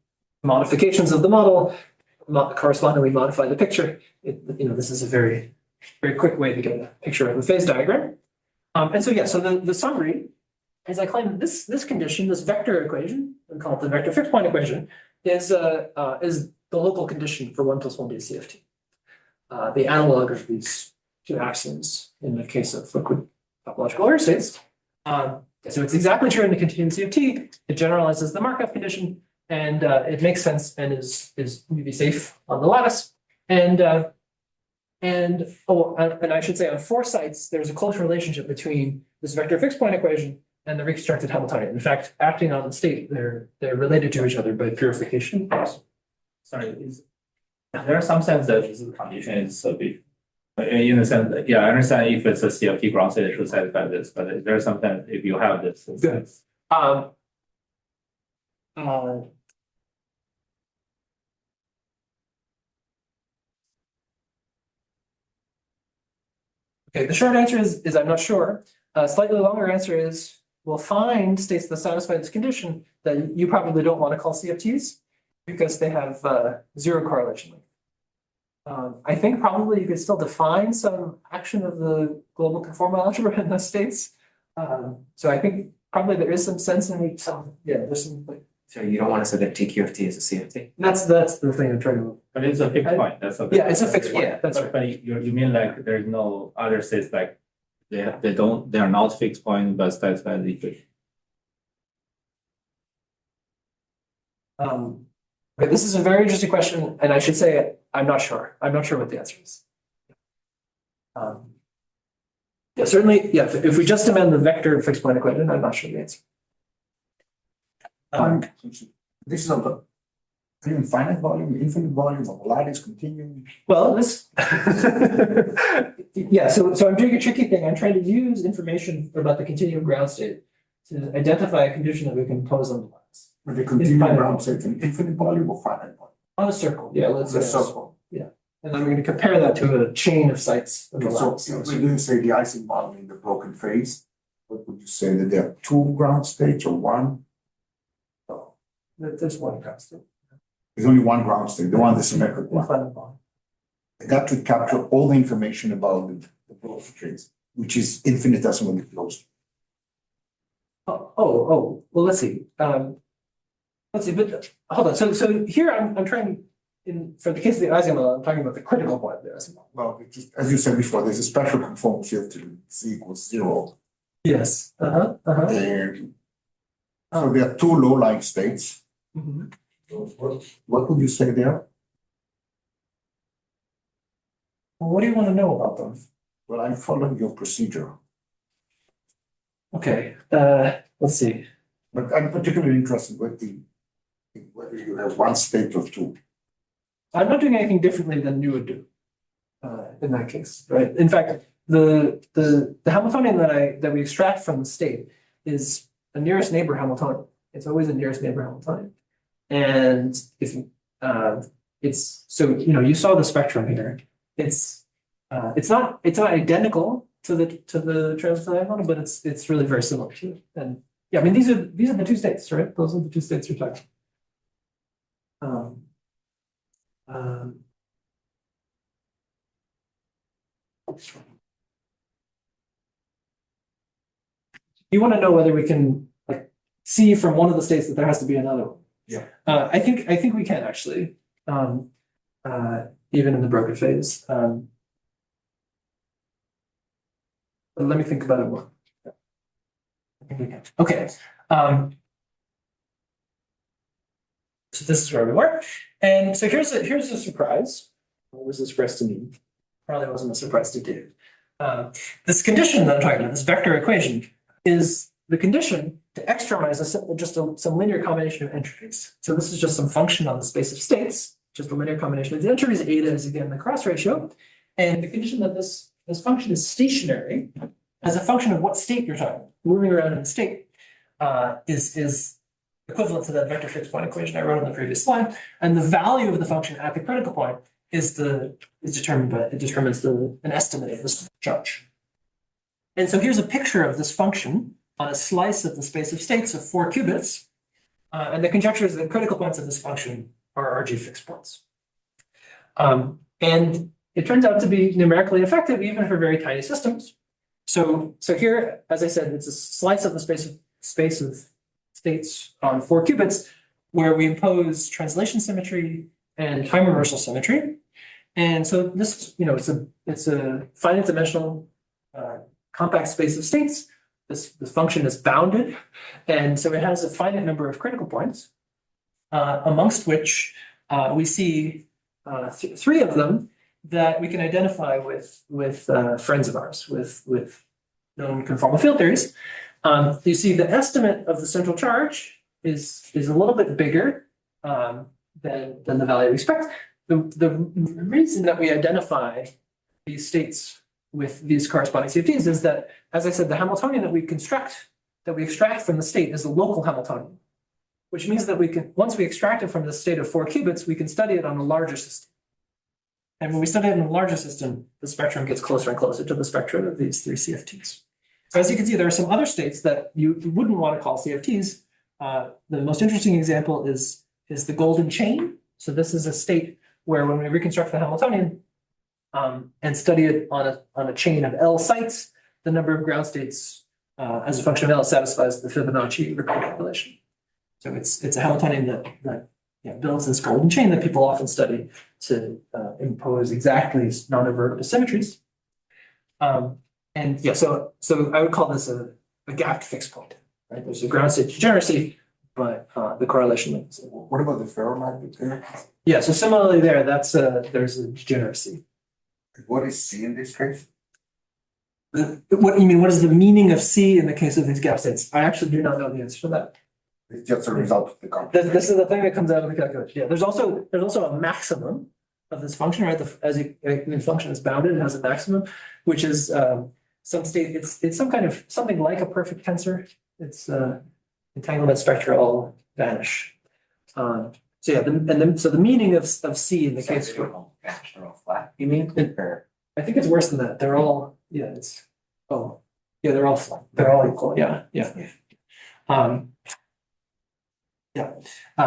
modifications of the model. Correspondingly modify the picture. This is a very quick way to get a picture of the phase diagram. And so the summary is I claim that this condition, this vector equation, we call it the vector fixed point equation, is the local condition for 1 + 1 DCFT. The analog of these two axioms in the case of liquid topological order states. So it's exactly true in the continuum CFT. It generalizes the Markov condition, and it makes sense and is maybe safe on the lattice. And I should say on 4 sites, there's a close relationship between this vector fixed point equation and the reconstructed Hamiltonian. In fact, acting on the state, they're related to each other by purification. Sorry, there are some sense that this condition is so big. In the sense that, I understand if it's a CFT ground state, it should satisfy this, but there are some sense if you have this. Good. Okay, the short answer is I'm not sure. Slightly longer answer is we'll find states that satisfy this condition that you probably don't want to call CFTs because they have 0 correlation length. I think probably you could still define some action of the global conformal algebra in those states. So I think probably there is some sense in which there's some So you don't want to say that TQFT is a CFT? that's the thing I'm trying to. But it's a fixed point, that's a. Yeah, it's a fixed point. Yeah, that's right. But you mean like there's no other states like they are not fixed point but satisfy the equation. Okay, this is a very interesting question, and I should say I'm not sure. I'm not sure what the answer is. Certainly, if we just amend the vector fixed point equation, I'm not sure the answer. This is a infinite volume, infinite volume, or lattice continuum. Well, this, so I'm doing a tricky thing. I'm trying to use information about the continuum ground state to identify a condition that we can pose on the lattice. But the continuum ground state an infinite volume or finite volume? On a circle, let's A say circle. Yeah, and I'm going to compare that to a chain of sites. On the So lattice. if we didn't say the Ising model in the broken phase, what would you say that there are 2 ground states or 1? There's one ground state. There's only 1 ground state, the one the symmetric one. Infinite volume. That would capture all the information about the broken phase, which is infinitesimally close. Well, let's see. But hold on. So here I'm trying for the case of the Ising model, I'm talking about the critical point of the Ising model. Well, it just, as you said before, there's a special conformal field to C = 0. Yes. And so there are 2 low-lying states. Mhm. What would you say there? Well, what do you want to know about them? Well, I'm following your procedure, Okay. Let's see. but I'm particularly interested with whether you have 1 state or 2. I'm not doing anything differently than you would do in that case, right? In fact, the Hamiltonian that we extract from the state is a nearest neighbor Hamiltonian. It's always a nearest neighbor Hamiltonian. And if it's, so, you saw the spectrum here. It's not identical to the transfer model, but it's really very similar to it. And yeah, I mean, these are the two states, right? Those are the two states you're talking. You want to know whether we can like see from one of the states that there has to be another one. Yeah. I think we can actually, even in the broken phase. But let me think about it more. I think we can. Okay. So this is where we were. And so here's a surprise. What was a surprise to me? Probably wasn't a surprise to Dave. This condition that I'm talking about, this vector equation, is the condition to extremize some linear combination of entropys. So this is just some function on the space of states, just a linear combination of the entropys. Eta is again the cross ratio. And the condition that this function is stationary as a function of what state you're talking about, moving around in the state, is equivalent to that vector fixed point equation I wrote on the previous slide. And the value of the function at the critical point determined by, it determines an estimate of this charge. And so here's a picture of this function on a slice of the space of states of 4 qubits. And the conjecture is that the critical points of this function are RG fixed points. And it turns out to be numerically effective even for very tiny systems. So here, as I said, it's a slice of the space of states on 4 qubits where we impose translation symmetry and time reversal symmetry. And so this, it's a finite dimensional compact space of states. This function is bounded. And so it has a finite number of critical points, amongst which we see 3 of them that we can identify with friends of ours, with known conformal field theories. You see the estimate of the central charge is a little bit bigger than the value we expect. The reason that we identify these states with these corresponding CFTs is that, as I said, the Hamiltonian that we extract from the state is a local Hamiltonian, which means that once we extract it from the state of 4 qubits, we can study it on a larger system. And when we study it in a larger system, the spectrum gets closer and closer to the spectrum of these 3 CFTs. So as you can see, there are some other states that you wouldn't want to call CFTs. The most interesting example is the golden chain. So this is a state where when we reconstruct the Hamiltonian and study it on a chain of L sites, the number of ground states as a function of L satisfies the Fibonacci recurrent calculation. So it's a Hamiltonian that builds this golden chain that people often study to impose exactly non-invertible symmetries. And yeah, so I would call this a gapped fixed point, right? There's a ground state degeneracy, but the correlation. What about the ferromagnet there? Yeah, so similarly there, there's a degeneracy. What is C in this case? What you mean? What is the meaning of C in the case of these gap states? I actually do not know the answer to that. It's just a result of the computation. This is the thing that comes out of the calculation. Yeah, there's also a maximum of this function, right? The function is bounded, it has a maximum, which is some state. It's something like a perfect tensor. It's entanglement spectra all vanish. So yeah, so the meaning of C in the case They're all flat, you mean? I think it's worse than that. They're all they're all flat. They're all equal. Yeah.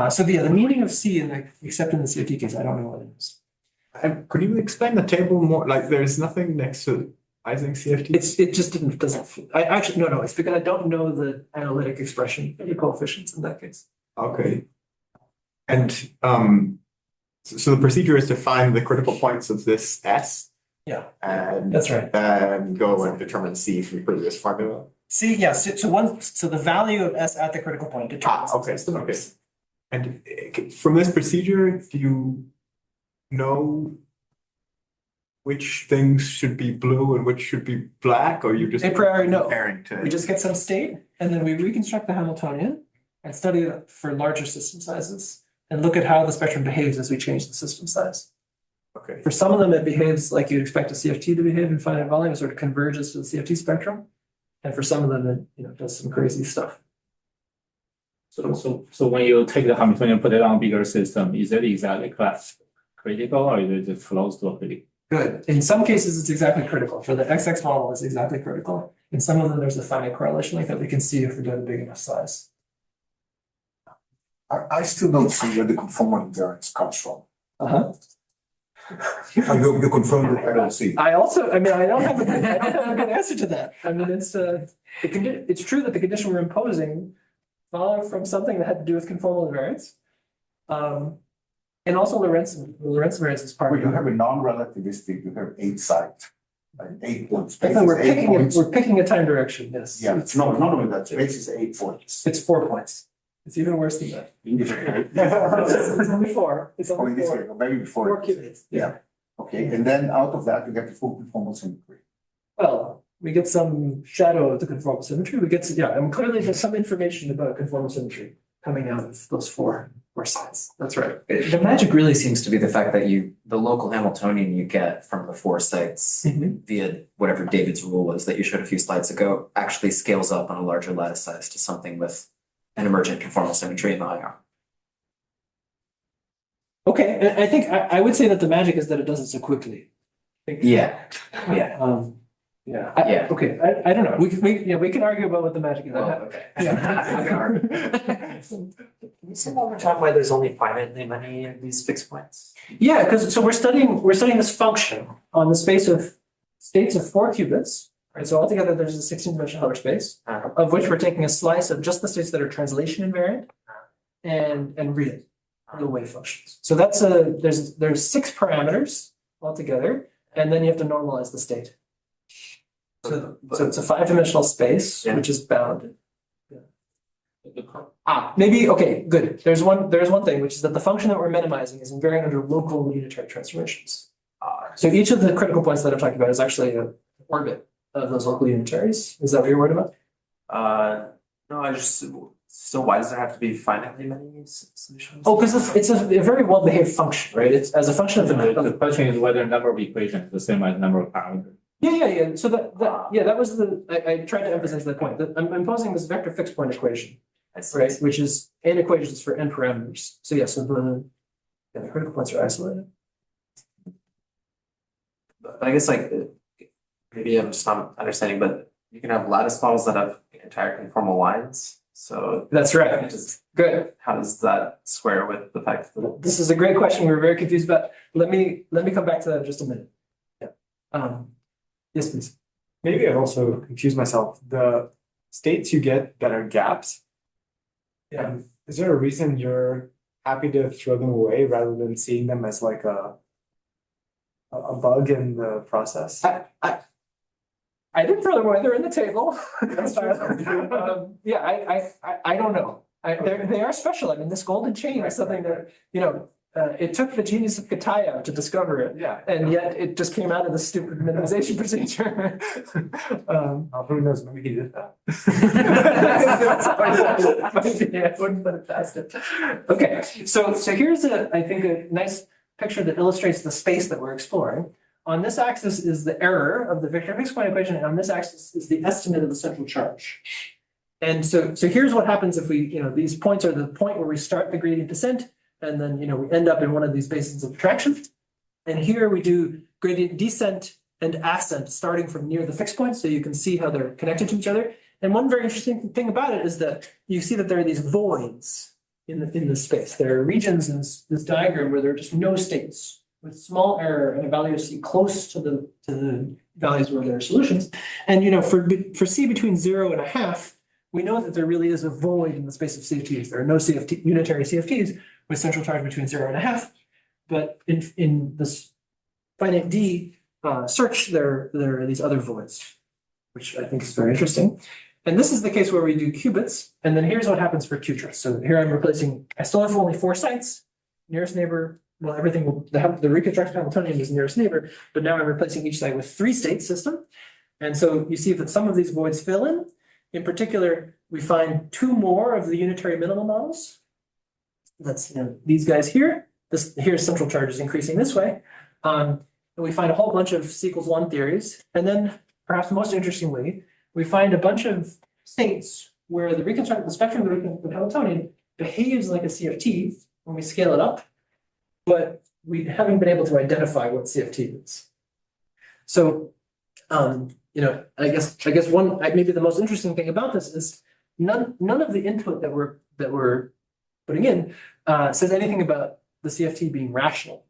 So the meaning of C except in the CFT case, I don't know what it is. Could you explain the table more? Like, there's nothing next to Ising CFT. It just doesn't. I actually no. It's because I don't know the analytic expression for the coefficients in that case. Okay. And so the procedure is to find the critical points of this S. Yeah. And that's right. Then go and determine C from the previous formula. C, yeah. So the value of S at the critical point determines. Okay. And from this procedure, do you know which things should be blue and which should be black, or you just a priori no. comparing to? We just get some state, and then we reconstruct the Hamiltonian and study it for larger system sizes and look at how the spectrum behaves as we change the system size. Okay. For some of them, it behaves like you'd expect a CFT to behave in finite volume, sort of converges to the CFT spectrum. And for some of them, it does some crazy stuff. So when you take the Hamiltonian and put it on a bigger system, is it exactly class critical or is it just close to a critical? Good. In some cases, it's exactly critical. For the XX model, it's exactly critical. In some of them, there's a finite correlation like that we can see if we do a big enough size. I still don't see where the conformal invariance comes from. Uh-huh. You confirmed it, I don't see. I also, I mean, I don't have a good answer to that. I mean, it's true that the condition we're imposing followed from something that had to do with conformal invariance. And also Lorentz invariance is part Well, of you it. have a non-relativistic, you have 8 sites, like 8 points. I Space think is 8 points. we're picking a time direction, yes. Yeah, it's not only that, space is 8 points. It's 4 points. It's even worse than that. Oh, It's only 4. It's in only this 4. case, or maybe before. 4 qubits. Yeah. Okay, and then out of that, you get the full conformal symmetry. Well, we get some shadow of the conformal symmetry. We get to, yeah, and clearly there's some information about conformal symmetry coming out of those four sides. That's right. The magic really seems to be the fact that the local Hamiltonian you get from the 4 sites via whatever David's rule was that you showed a few slides ago actually scales up on a larger lattice size to something with an emergent conformal symmetry in the IR. Okay, and I think I would say that the magic is that it does it so quickly. Yeah. Yeah. Okay, I don't know. We can argue about what the magic is. Okay. Yeah. Can you say one more time why there's only finitely many of these fixed points? Yeah, because so we're studying this function on the space of states of 4 qubits. Right, so altogether there's a 16-dimensional Hilbert space, of which we're taking a slice of just the states that are translation invariant and real wave functions. So that's there's 6 parameters altogether, and then you have to normalize the state. So it's a 5-dimensional space, which is bounded. Maybe, okay, good. There's one thing, which is that the function that we're minimizing is invariant under local unitary transformations. So each of the critical points that I'm talking about is actually an orbit of those local unitaries. Is that what you're worried about? No, I just still why does there have to be finitely many solutions? Oh, because it's a very well-behaved function, right? It's as a function of The question is whether number of equations is the same as number of parameters. Yeah. So that was I tried to emphasize that point. That I'm imposing this vector fixed point equation, right? Which is n equations for n parameters. So yeah, so the critical points are isolated. But I guess like maybe I'm just not understanding, but you can have lattice models that have entire conformal lines. So That's right. Good. How does that square with the fact that This is a great question. We're very confused about. Let me come back to that in just a minute. Yeah. Yes, please. Maybe I've also confused myself. The states you get that are gaps. Yeah. Is there a reason you're happy to throw them away rather than seeing them as like a bug in the process? I didn't throw them away. They're in the table. I don't know. They are special. I mean, this golden chain is something that, it took the genius of Kataya to discover it. Yeah. And yet it just came out of the stupid minimization procedure. Who knows? Maybe he did that. Yeah, I wouldn't put it past it. Okay, so here's I think a nice picture that illustrates the space that we're exploring. On this axis is the error of the vector fixed point equation, and on this axis is the estimate of the central charge. And so here's what happens if we, these points are the point where we start the gradient descent, and then, we end up in one of these basins of attraction. And here we do gradient descent and ascent starting from near the fixed point, so you can see how they're connected to each other. And one very interesting thing about it is that you see that there are these voids in the space. There are regions in this diagram where there are just no states with small error and a value of C close to the values where there are solutions. And for C between 0 and 1/2, we know that there really is a void in the space of CFTs. There are no unitary CFTs with central charge between 0 and 1/2. But in this finite D search, there are these other voids, which I think is very interesting. And this is the case where we do qubits. And then here's what happens for qubits. So here I'm replacing, I still have only 4 sites, nearest neighbor. Well, everything will, the reconstructed Hamiltonian is nearest neighbor, but now I'm replacing each site with 3-state system. And so you see that some of these voids fill in. In particular, we find 2 more of the unitary minimal models. That's these guys here. Here's central charge is increasing this way. And we find a whole bunch of C=1 theories. And then perhaps most interestingly, we find a bunch of states where the spectrum of the Hamiltonian behaves like a CFT when we scale it up, but we haven't been able to identify what CFT is. So, you know, I guess maybe the most interesting thing about this is none of the input that we're putting in says anything about the CFT being rational.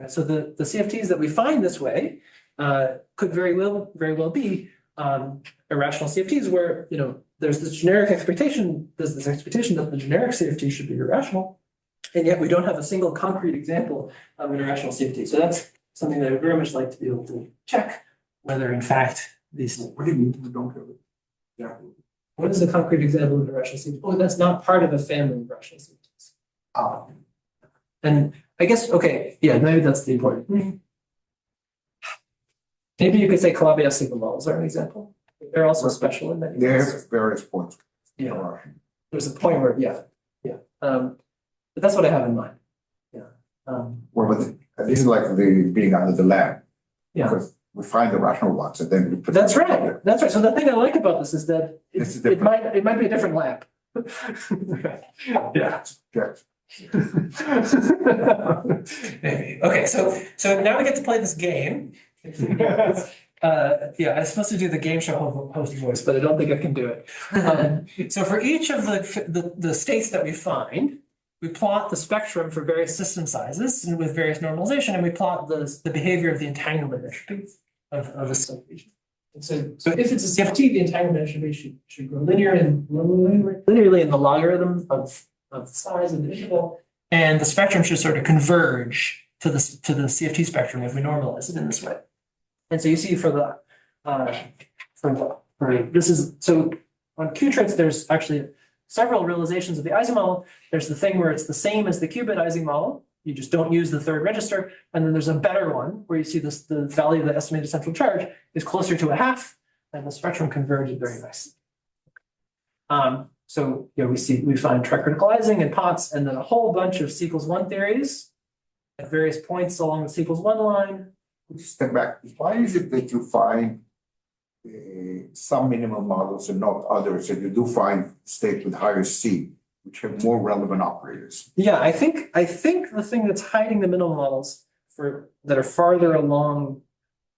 So the CFTs that we find this way could very well be irrational CFTs where, you know, there's this expectation that the generic CFT should be irrational, and yet we don't have a single concrete example of an irrational CFT. So that's something that I would very much like to be able to check whether in fact these. What do you mean we don't have it? Yeah. What is a concrete example of an irrational CFT? Oh, that's not part of a family of irrational CFTs. And I guess, okay, yeah, maybe that's the important thing. Maybe you could say Calabi sigma models are an example. They're also special in many They ways. have various points. Yeah, there's a point where, yeah. But that's what I have in mind. Yeah. Well, but this is like the being under the lab. Yeah. Because we find the rational ones and then we put. That's right. That's right. So the thing I like about this is that It's it might be a different lab. Yeah. Yeah. Maybe. Okay, so now we get to play this game. Yeah, I was supposed to do the game show host voice, but I don't think I can do it. So for each of the states that we find, we plot the spectrum for various system sizes and with various normalization, and we plot the behavior of the entanglement entropy of a system region. And so if it's a CFT, the entanglement entropy should grow linearly in the logarithm of the size of the interval, and the spectrum should sort of converge to the CFT spectrum if we normalize it in this way. And so you see for this is, so on Q-traits, there's actually several realizations of the Ising model. There's the thing where it's the same as the qubit Ising model. You just don't use the third register. And then there's a better one where you see this, the value of the estimated central charge is closer to a half, and the spectrum converges very nicely. So yeah, we find tricritical Ising and POTS, and then a whole bunch of C=1 theories at various points along the C=1 line. Step back. Why is it that you find some minimal models and not others, and you do find states with higher C, which have more relevant operators? Yeah, I think the thing that's hiding the minimal models that are farther along,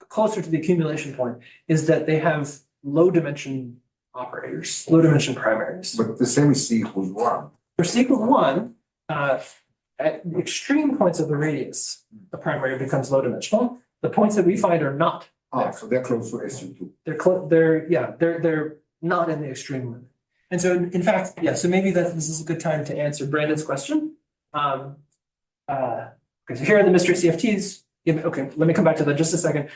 closer to the accumulation point, is that they have low dimension operators, low dimension primaries. But the same is C=1. For C=1, at the extreme points of the radius, the primary becomes low dimensional. The points that we find are not. So they're close to SU2. They're not in the extreme limit. And so in fact, yeah, so maybe this is a good time to answer Brandon's question. Okay, so here are the mystery CFTs. Okay, let me come back to that just a second.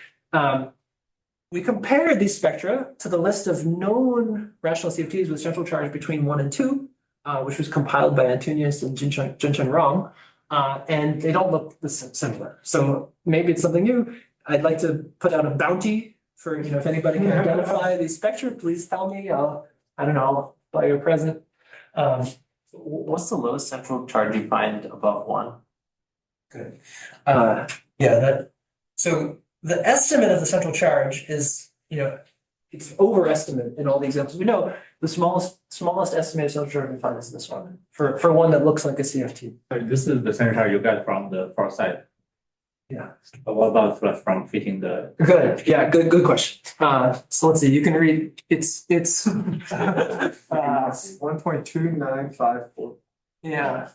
We compared these spectra to the list of known rational CFTs with central charge between 1 and 2, which was compiled by Antonius and Jin-Chun Rong, and they don't look similar. So maybe it's something new. I'd like to put out a bounty for, if anybody can identify these spectra, please tell me. I don't know, I'll buy you a present. What's the lowest central charge you find above 1? Good. So the estimate of the central charge is, it's overestimate in all the examples. We know the smallest estimated central charge we find is this one for one that looks like a CFT. So this is the center charge you get from the far side. Yeah. But what about from fitting the? Good. Yeah. Good question. So let's see. You can read. It's 1.2954. Yeah.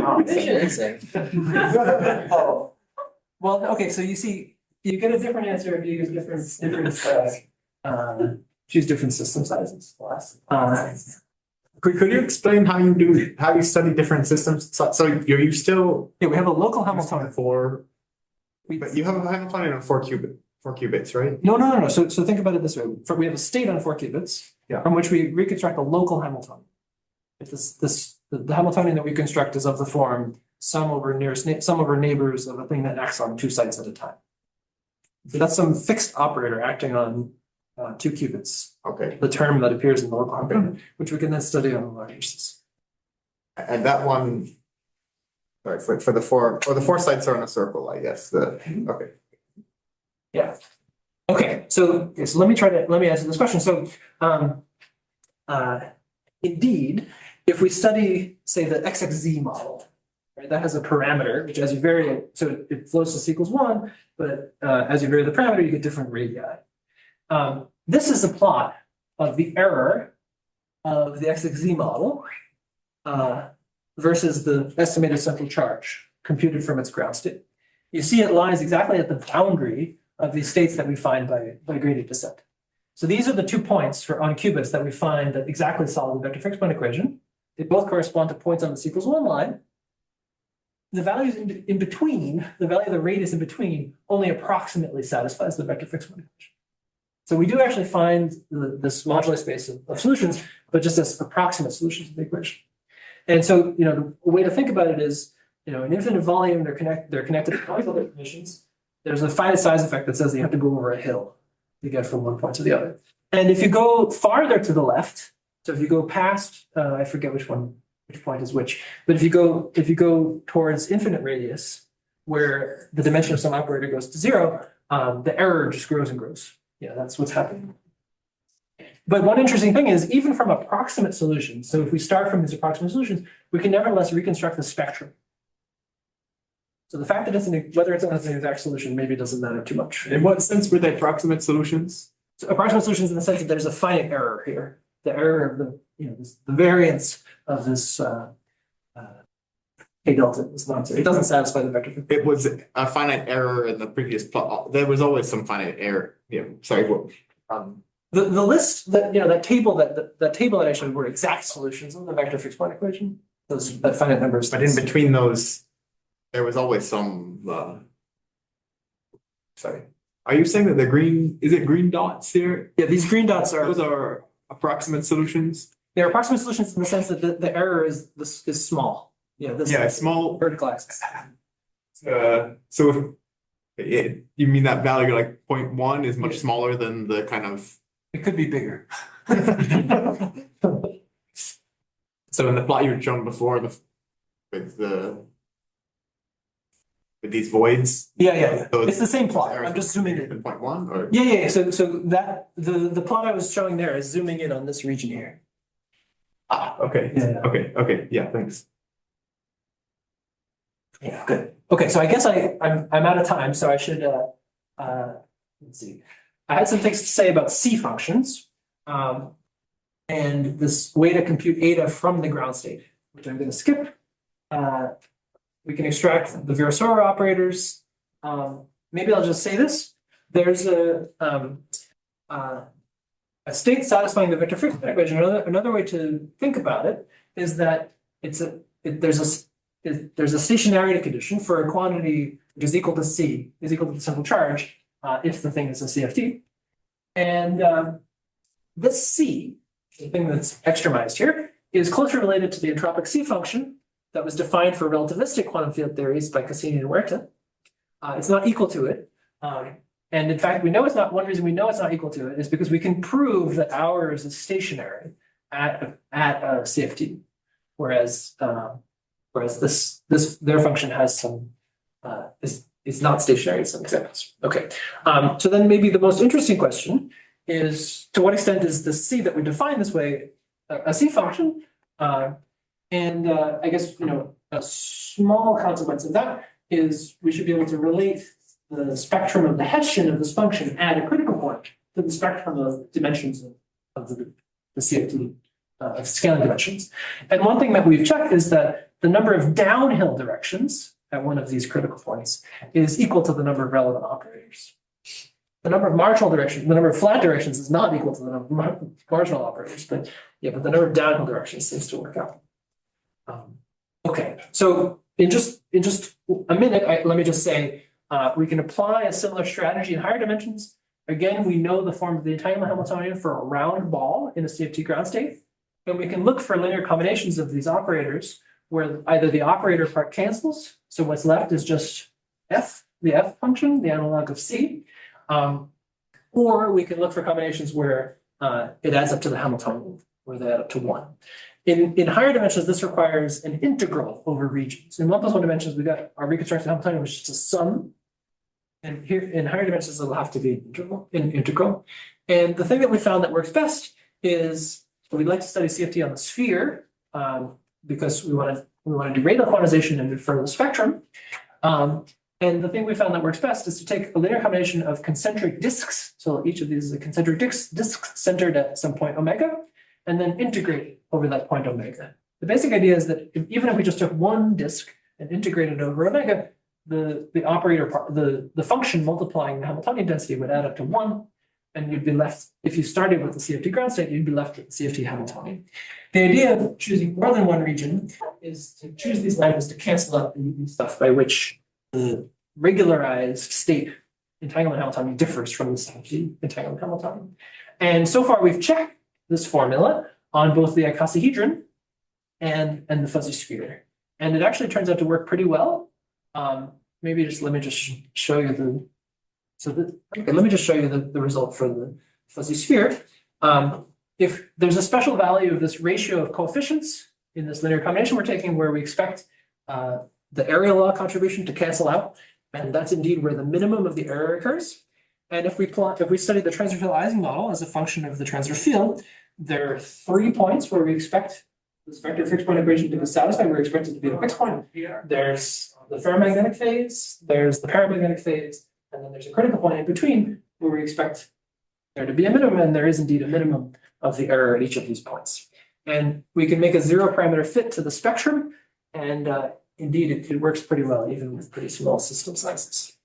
Amazing. Oh. Well, okay. So you see, you get a different answer if you use choose different system sizes. Could you explain how you study different systems? So you still. Yeah, we have a local Hamiltonian. But you have a Hamiltonian on 4 qubits, right? No. So think about it this way. We have a state on 4 qubits, from which we reconstruct a local Hamiltonian. If the Hamiltonian that we construct is of the form sum over neighbors of a thing that acts on 2 sites at a time. So that's some fixed operator acting on 2 qubits. Okay. The term that appears in the local operator, which we can then study on the larger system. And that one. Right, for the 4 sites are in a circle, I guess. Okay. Yeah. Okay. So let me answer this question. So Indeed, if we study, say, the XXZ model, right, that has a parameter, which as you vary it, so it flows to c equals 1, but as you vary the parameter, you get different radii. This is a plot of the error of the XXZ model versus the estimated central charge computed from its ground state. You see it lies exactly at the boundary of these states that we find by gradient descent. So these are the 2 points on qubits that we find that exactly solve the vector fixed point equation. They both correspond to points on the c equals 1 line. The values in between, the value of the radius in between, only approximately satisfies the vector fixed point equation. So we do actually find this modular space of solutions, but just as approximate solutions of the equation. And so, the way to think about it is, an infinite volume, they're connected to conical definitions. There's a finite size effect that says that you have to go over a hill to get from one point to the other. And if you go farther to the left, so if you go past, I forget which point is which, but if you go towards infinite radius, where the dimension of some operator goes to 0, the error just grows and grows. Yeah, that's what's happening. But one interesting thing is, even from approximate solutions, so if we start from these approximate solutions, we can nevertheless reconstruct the spectrum. So the fact that whether it's an exact solution maybe doesn't matter too much. In what sense were they approximate solutions? So approximate solutions in the sense that there's a finite error here. The error of the variance of this K delta is not zero. It doesn't satisfy the vector. It was a finite error in the previous plot. There was always some finite error. Yeah, sorry. The list that table that I showed were exact solutions of the vector fixed point equation. That finite numbers. But in between those, there was always some. Sorry. Are you saying that is it green dots here? Yeah, these green dots Those are approximate solutions. They're approximate solutions in the sense that the error is small. Yeah, this Yeah, small vertical axis. So you mean that value like 0.1 is much smaller than the kind of. It could be bigger. So in the plot you had shown before, with these voids. Yeah. So it's the same plot. I'm just zooming in. 0.1 or. Yeah. So that the plot I was showing there is zooming in on this region here. Okay. Yeah. Okay. Yeah. Thanks. Yeah. Good. Okay. So I guess I'm out of time. So I should let's see. I had some things to say about C functions, and this way to compute eta from the ground state, which I'm going to skip. We can extract the Virasoro operators. Maybe I'll just say this. There's a state satisfying the vector fixed point equation. Another way to think about it is that there's a stationarity condition for a quantity which is equal to C, is equal to the central charge, if the thing is a CFT. And this C, the thing that's extremized here, is closely related to the entropic C function that was defined for relativistic quantum field theories by Cassini and Huerta. It's not equal to it. And in fact, one reason we know it's not equal to it is because we can prove that ours is stationary at a CFT, whereas their function has some is not stationary in some examples. Okay, so then maybe the most interesting question is, to what extent is the C that we define this way a C function? And I guess, a small consequence of that is we should be able to relate the spectrum of the Hessian of this function at a critical point to the spectrum of dimensions of the CFT of scaling dimensions. And one thing that we've checked is that the number of downhill directions at one of these critical points is equal to the number of relevant operators. The number of flat directions is not equal to the number of marginal operators, but the number of downhill directions seems to work out. Okay, so in just a minute, let me just say, we can apply a similar strategy in higher dimensions. Again, we know the form of the entanglement Hamiltonian for a round ball in a CFT ground state, and we can look for linear combinations of these operators where either the operator part cancels, so what's left is just f, the f function, the analog of c, or we can look for combinations where it adds up to the Hamiltonian, where they add up to 1. In higher dimensions, this requires an integral over regions. In 1 + 1 dimensions, we got our reconstructed Hamiltonian, which is just a sum. And here in higher dimensions, it'll have to be an integral. And the thing that we found that works best is we'd like to study CFT on the sphere, because we want to do radial quantization and infer the spectrum. And the thing we found that works best is to take a linear combination of concentric disks. So each of these is a concentric disk centered at some point omega, and then integrate over that point omega. The basic idea is that even if we just took one disk and integrated over omega, the operator part, the function multiplying the Hamiltonian density would add up to 1, and you'd be left, if you started with the CFT ground state, you'd be left with the CFT Hamiltonian. The idea of choosing more than one region is to choose these lambdas to cancel out the stuff by which the regularized state entanglement Hamiltonian differs from the CFT entanglement Hamiltonian. And so far we've checked this formula on both the icosahedron and the fuzzy sphere. And it actually turns out to work pretty well. Maybe let me just show you let me just show you the result for the fuzzy sphere. If there's a special value of this ratio of coefficients in this linear combination we're taking where we expect the area law contribution to cancel out, and that's indeed where the minimum of the error occurs. And if we study the transfer field Ising model as a function of the transfer field, there are 3 points where we expect this vector fixed point equation to be satisfied. We're expected to be a fixed point. There's the ferromagnetic phase, there's the paramagnetic phase, and then there's a critical point in between where we expect there to be a minimum, and there is indeed a minimum of the error at each of these points. And we can make a 0 parameter fit to the spectrum, and indeed it works pretty well, even with pretty small system sizes.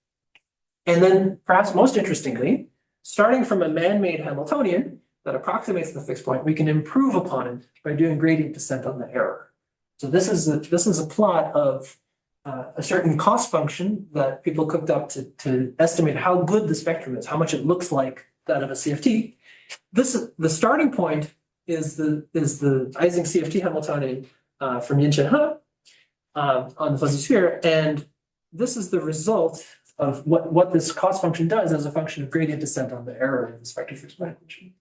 And then perhaps most interestingly, starting from a man-made Hamiltonian that approximates the fixed point, we can improve upon it by doing gradient descent on the error. So this is a plot of a certain cost function that people cooked up to estimate how good the spectrum is, how much it looks like that of a CFT. The starting point is the Ising CFT Hamiltonian from Yin-Chen He on the fuzzy sphere, and this is the result of what this cost function does as a function of gradient descent on the error in this vector fixed point equation.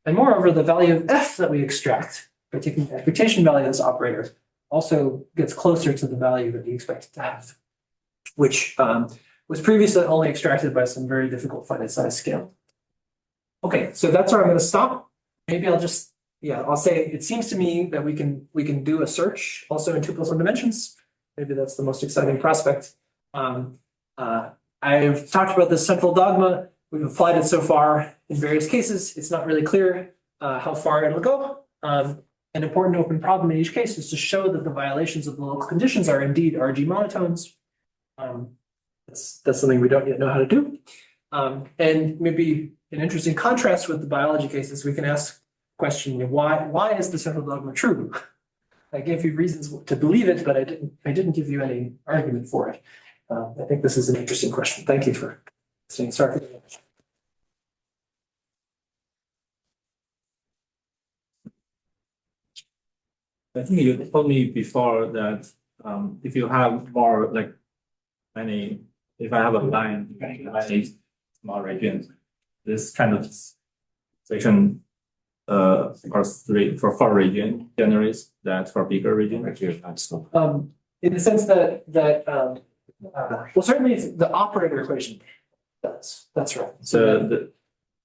And moreover, the value of f that we extract by taking the expectation value of this operator also gets closer to the value that we expect it to have, which was previously only extracted by some very difficult finite size scale. Okay, so that's where I'm going to stop. Maybe I'll say it seems to me that we can do a search also in 2+1 dimensions. Maybe that's the most exciting prospect. I've talked about this central dogma. We've applied it so far in various cases. It's not really clear how far it'll go. An important open problem in each case is to show that the violations of the local conditions are indeed RG monotones. That's something we don't yet know how to do. And maybe an interesting contrast with the biology cases, we can ask the question, why is the central dogma true? I gave you reasons to believe it, but I didn't give you any argument for it. I think this is an interesting question. Thank you for listening. Sorry for the question. I think you told me before that if you have more like if I have a line, many small regions, this kind of section for 4 region generates that for bigger region. In the sense that well, certainly the operator equation does. That's right. So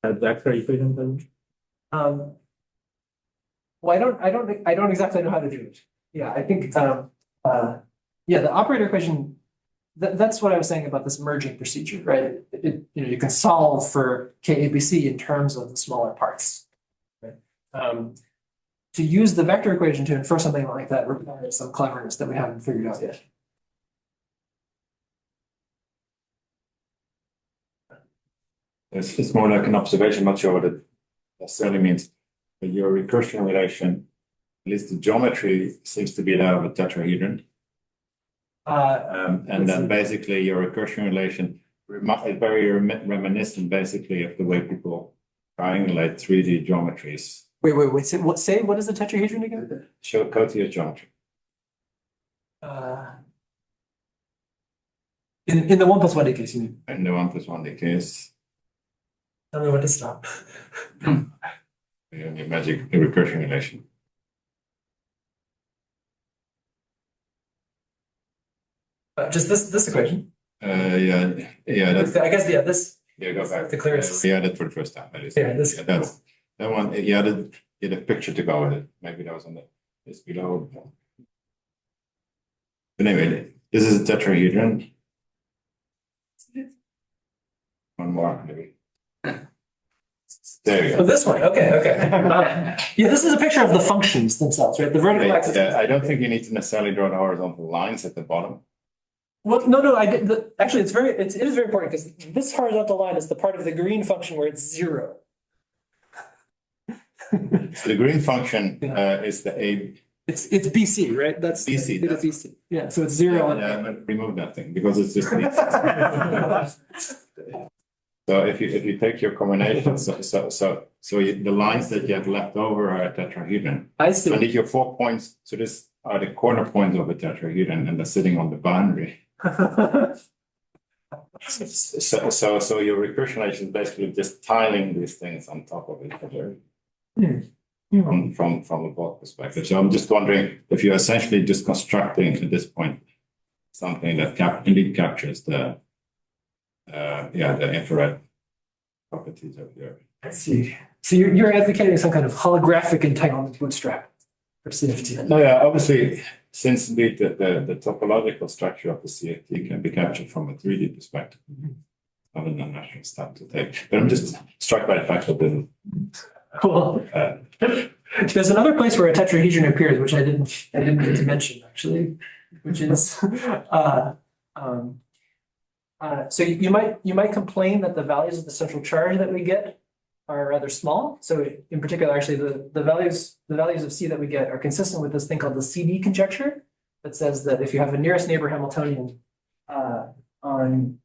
the vector equation doesn't. Well, I don't exactly know how to do it. Yeah, I think the operator equation. That's what I was saying about this merging procedure, right? You can solve for KABC in terms of the smaller parts. Right? To use the vector equation to infer something like that requires some cleverness that we haven't figured out yet. It's more like an observation, not sure what it necessarily means. But your recursion relation, at least the geometry seems to be that of a tetrahedron. And then basically your recursion relation is very reminiscent basically of the way people triangulate 3D geometries. Wait, what is the tetrahedron again? Show Cote's geometry. In the 1+1D case, you mean? In the 1+1D case. Tell me when to stop. Your magic recursion relation. Just this equation. Yeah. That's, I guess this. Yeah, go back. The clearest. We had it for the first time. That is. Yeah, this. Yeah, that one. Yeah, get a picture to go with it. Maybe that was on the, it's below. But anyway, this is a tetrahedron. One more, maybe. There you Oh, go. this one, okay. Yeah, this is a picture of the functions themselves, right? The vertical axis. I don't think you need to necessarily draw the horizontal lines at the bottom. Well, no, I did, actually, it is very important because this horizontal line is the part of the green function where it's 0. So the green function is the A. It's BC, right? That's BC, beta BC. Yeah, so it's 0. Yeah, remove that thing because it's just. So if you take your combination, the lines that you have left over are a tetrahedron. I see. And if your 4 points, so this are the corner points of a tetrahedron, and they're sitting on the boundary. So your recursion is basically just tiling these things on top of each other. From a block perspective. So I'm just wondering if you're essentially just constructing at this point something that indeed captures the infrared properties of your. I see. So you're advocating some kind of holographic entanglement bootstrap for CFT. No, yeah, obviously, since indeed the topological structure of the CFT can be captured from a 3D perspective. Not an unnatural step to take. But I'm just struck by the fact that the Cool. There's another place where a tetrahedron appears, which I didn't get to mention actually, which is so you might complain that the values of the central charge that we get are rather small. So in particular, actually, the values of C that we get are consistent with this thing called the CD conjecture that says that if you have a nearest neighbor Hamiltonian on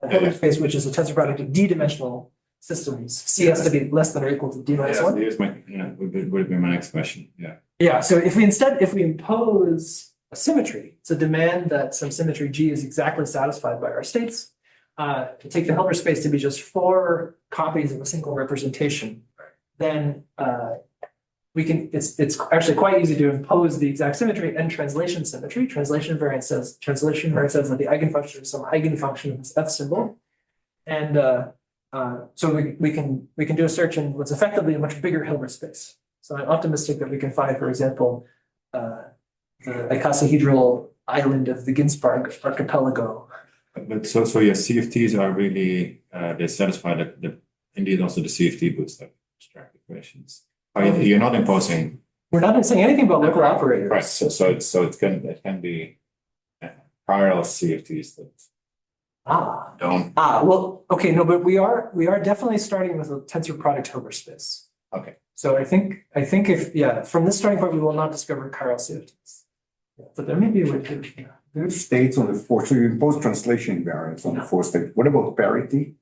a Hilbert space, which is a tensor product of d-dimensional systems, C has to be less than or equal to d minus 1. Here's my, would be my next question. Yeah. Yeah. So if we impose a symmetry, it's a demand that some symmetry G is exactly satisfied by our states, to take the Hilbert space to be just 4 copies of a single representation, then it's actually quite easy to impose the exact symmetry and translation symmetry. Translation variance says that the eigenfunction is some eigenfunction of this F symbol. And so we can do a search in what's effectively a much bigger Hilbert space. So I'm optimistic that we can find, for example, the icosahedral island of the Ginzburg archipelago. But so your CFTs are really they satisfy the indeed also the CFT bootstrap equations. You're not imposing. We're not saying anything about local operators. Right. So it can be parallel CFTs that. Don't. Well, okay, no, but we are definitely starting with a tensor product Hilbert space. Okay. So I think if from this starting point we will not discover chiral CFTs. But there may be a way to. There's states on the 4, so you impose translation variance on the 4 state. What about parity?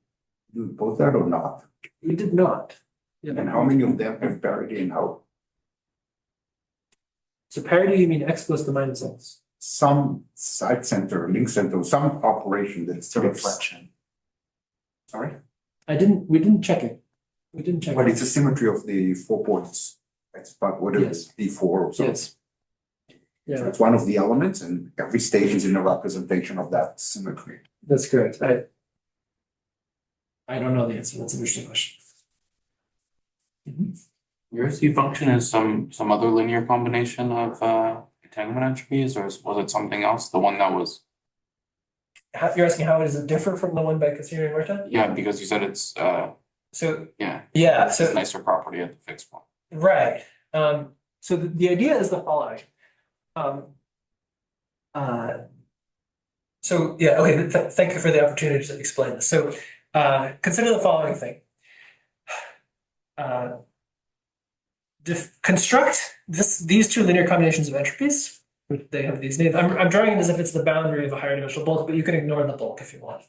Do you impose that or not? We did not. Yeah. And how many of them have parity and how? So parity, you mean x plus the minus x? Some side center, link center, some operation that's a reflection. Sorry? We didn't check it. We didn't check But it. it's a symmetry of the 4 points. That's about what it is, D4 or something. Yes. So Yeah, it's one of the elements and every stage is in a representation of that symmetry. that's correct. I don't know the answer. That's an interesting question. Your C function is some other linear combination of entanglement entropes, or was it something else? The one that was. You're asking how does it differ from the one by Cassini and Marta? Yeah, because you said it's So yeah. yeah, It's a nicer property at the fixed point. right. So the idea is the following. So yeah, okay. Thank you for the opportunity to explain this. So consider the following thing. Construct these 2 linear combinations of entropies. They have these names. I'm drawing it as if it's the boundary of a higher dimensional bulk, but you can ignore the bulk if you want.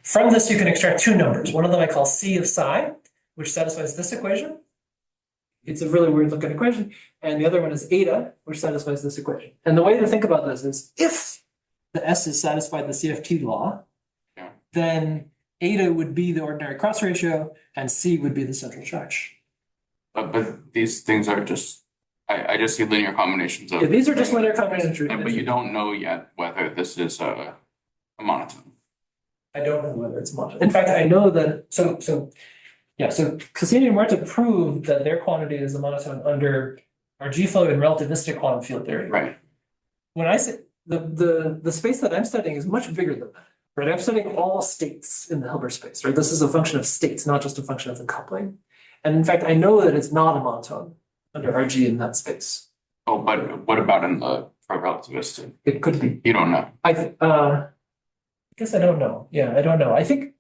From this, you can extract 2 numbers. One of them I call C of psi, which satisfies this equation. It's a really weird looking equation. And the other one is eta, which satisfies this equation. And the way to think about this is if the S is satisfied the CFT law, then eta would be the ordinary cross ratio and C would be the central charge. But these things are just, I just see linear combinations of. Yeah, these are just linear combinations. But you don't know yet whether this is a monotone. I don't know whether it's monotone. In fact, I know that, so Yeah, so Cassini and Muerta prove that their quantity is a monotone under our G flow and relativistic quantum field theory. Right. When I say the space that I'm studying is much bigger than that, right? I'm studying all states in the Hilbert space, right? This is a function of states, not just a function of the coupling. And in fact, I know that it's not a monotone under RG in that space. Oh, but what about in the relativistic? It could be. You don't know. I guess I don't know. Yeah, I don't know. I think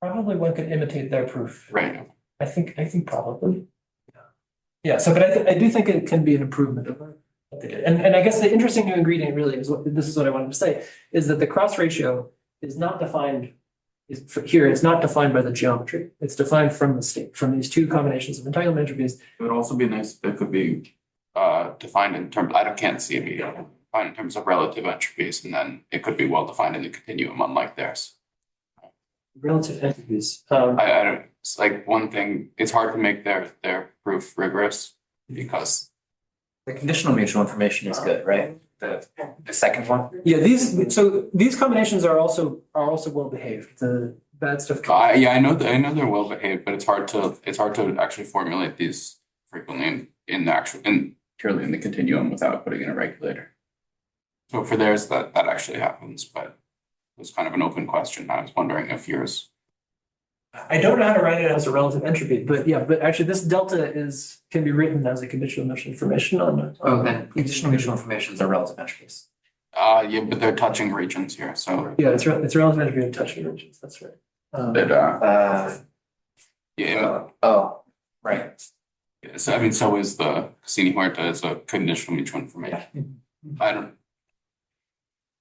probably one could imitate their proof. Right. I think probably. Yeah, so but I do think it can be an improvement over what they did. And I guess the interesting new ingredient really is this is what I wanted to say, is that the cross ratio is not defined, it's not defined by the geometry. It's defined from the state, from these two combinations of entanglement entropes. It would also be nice if it could be defined in terms, can't see it, defined in terms of relative entropes, and then it could be well defined in the continuum, unlike theirs. Relative entropes. I don't, it's like one thing, it's hard to make their proof rigorous because The conditional mutual information is good, right? The second one? Yeah, these combinations are also well behaved. The bad stuff. I know they're well behaved, but it's hard to actually formulate these frequently in purely in the continuum without putting in a regulator. So for theirs that actually happens, but it was kind of an open question. I was wondering if yours. I don't know how to write it as a relative entropy, but yeah, but actually this delta can be written as a conditional mutual information on. Oh, then conditional mutual informations are relative entropes. Yeah, but they're touching regions here, so. Yeah, it's relative entropy of touching regions. That's right. Right. So I mean, so is the Cassini-Huerta is a conditional mutual information. I don't.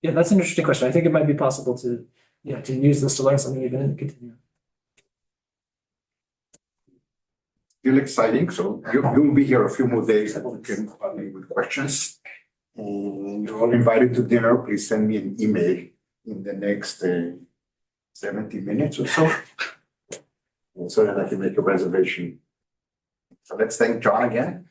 Yeah, that's an interesting question. I think it might be possible to use this to learn something even in the continuum. Still exciting, so you'll be here a few more days and you can call me with questions. And you're all invited to dinner. Please send me an email in the next 70 minutes or so. So that I can make a reservation. So let's thank John again.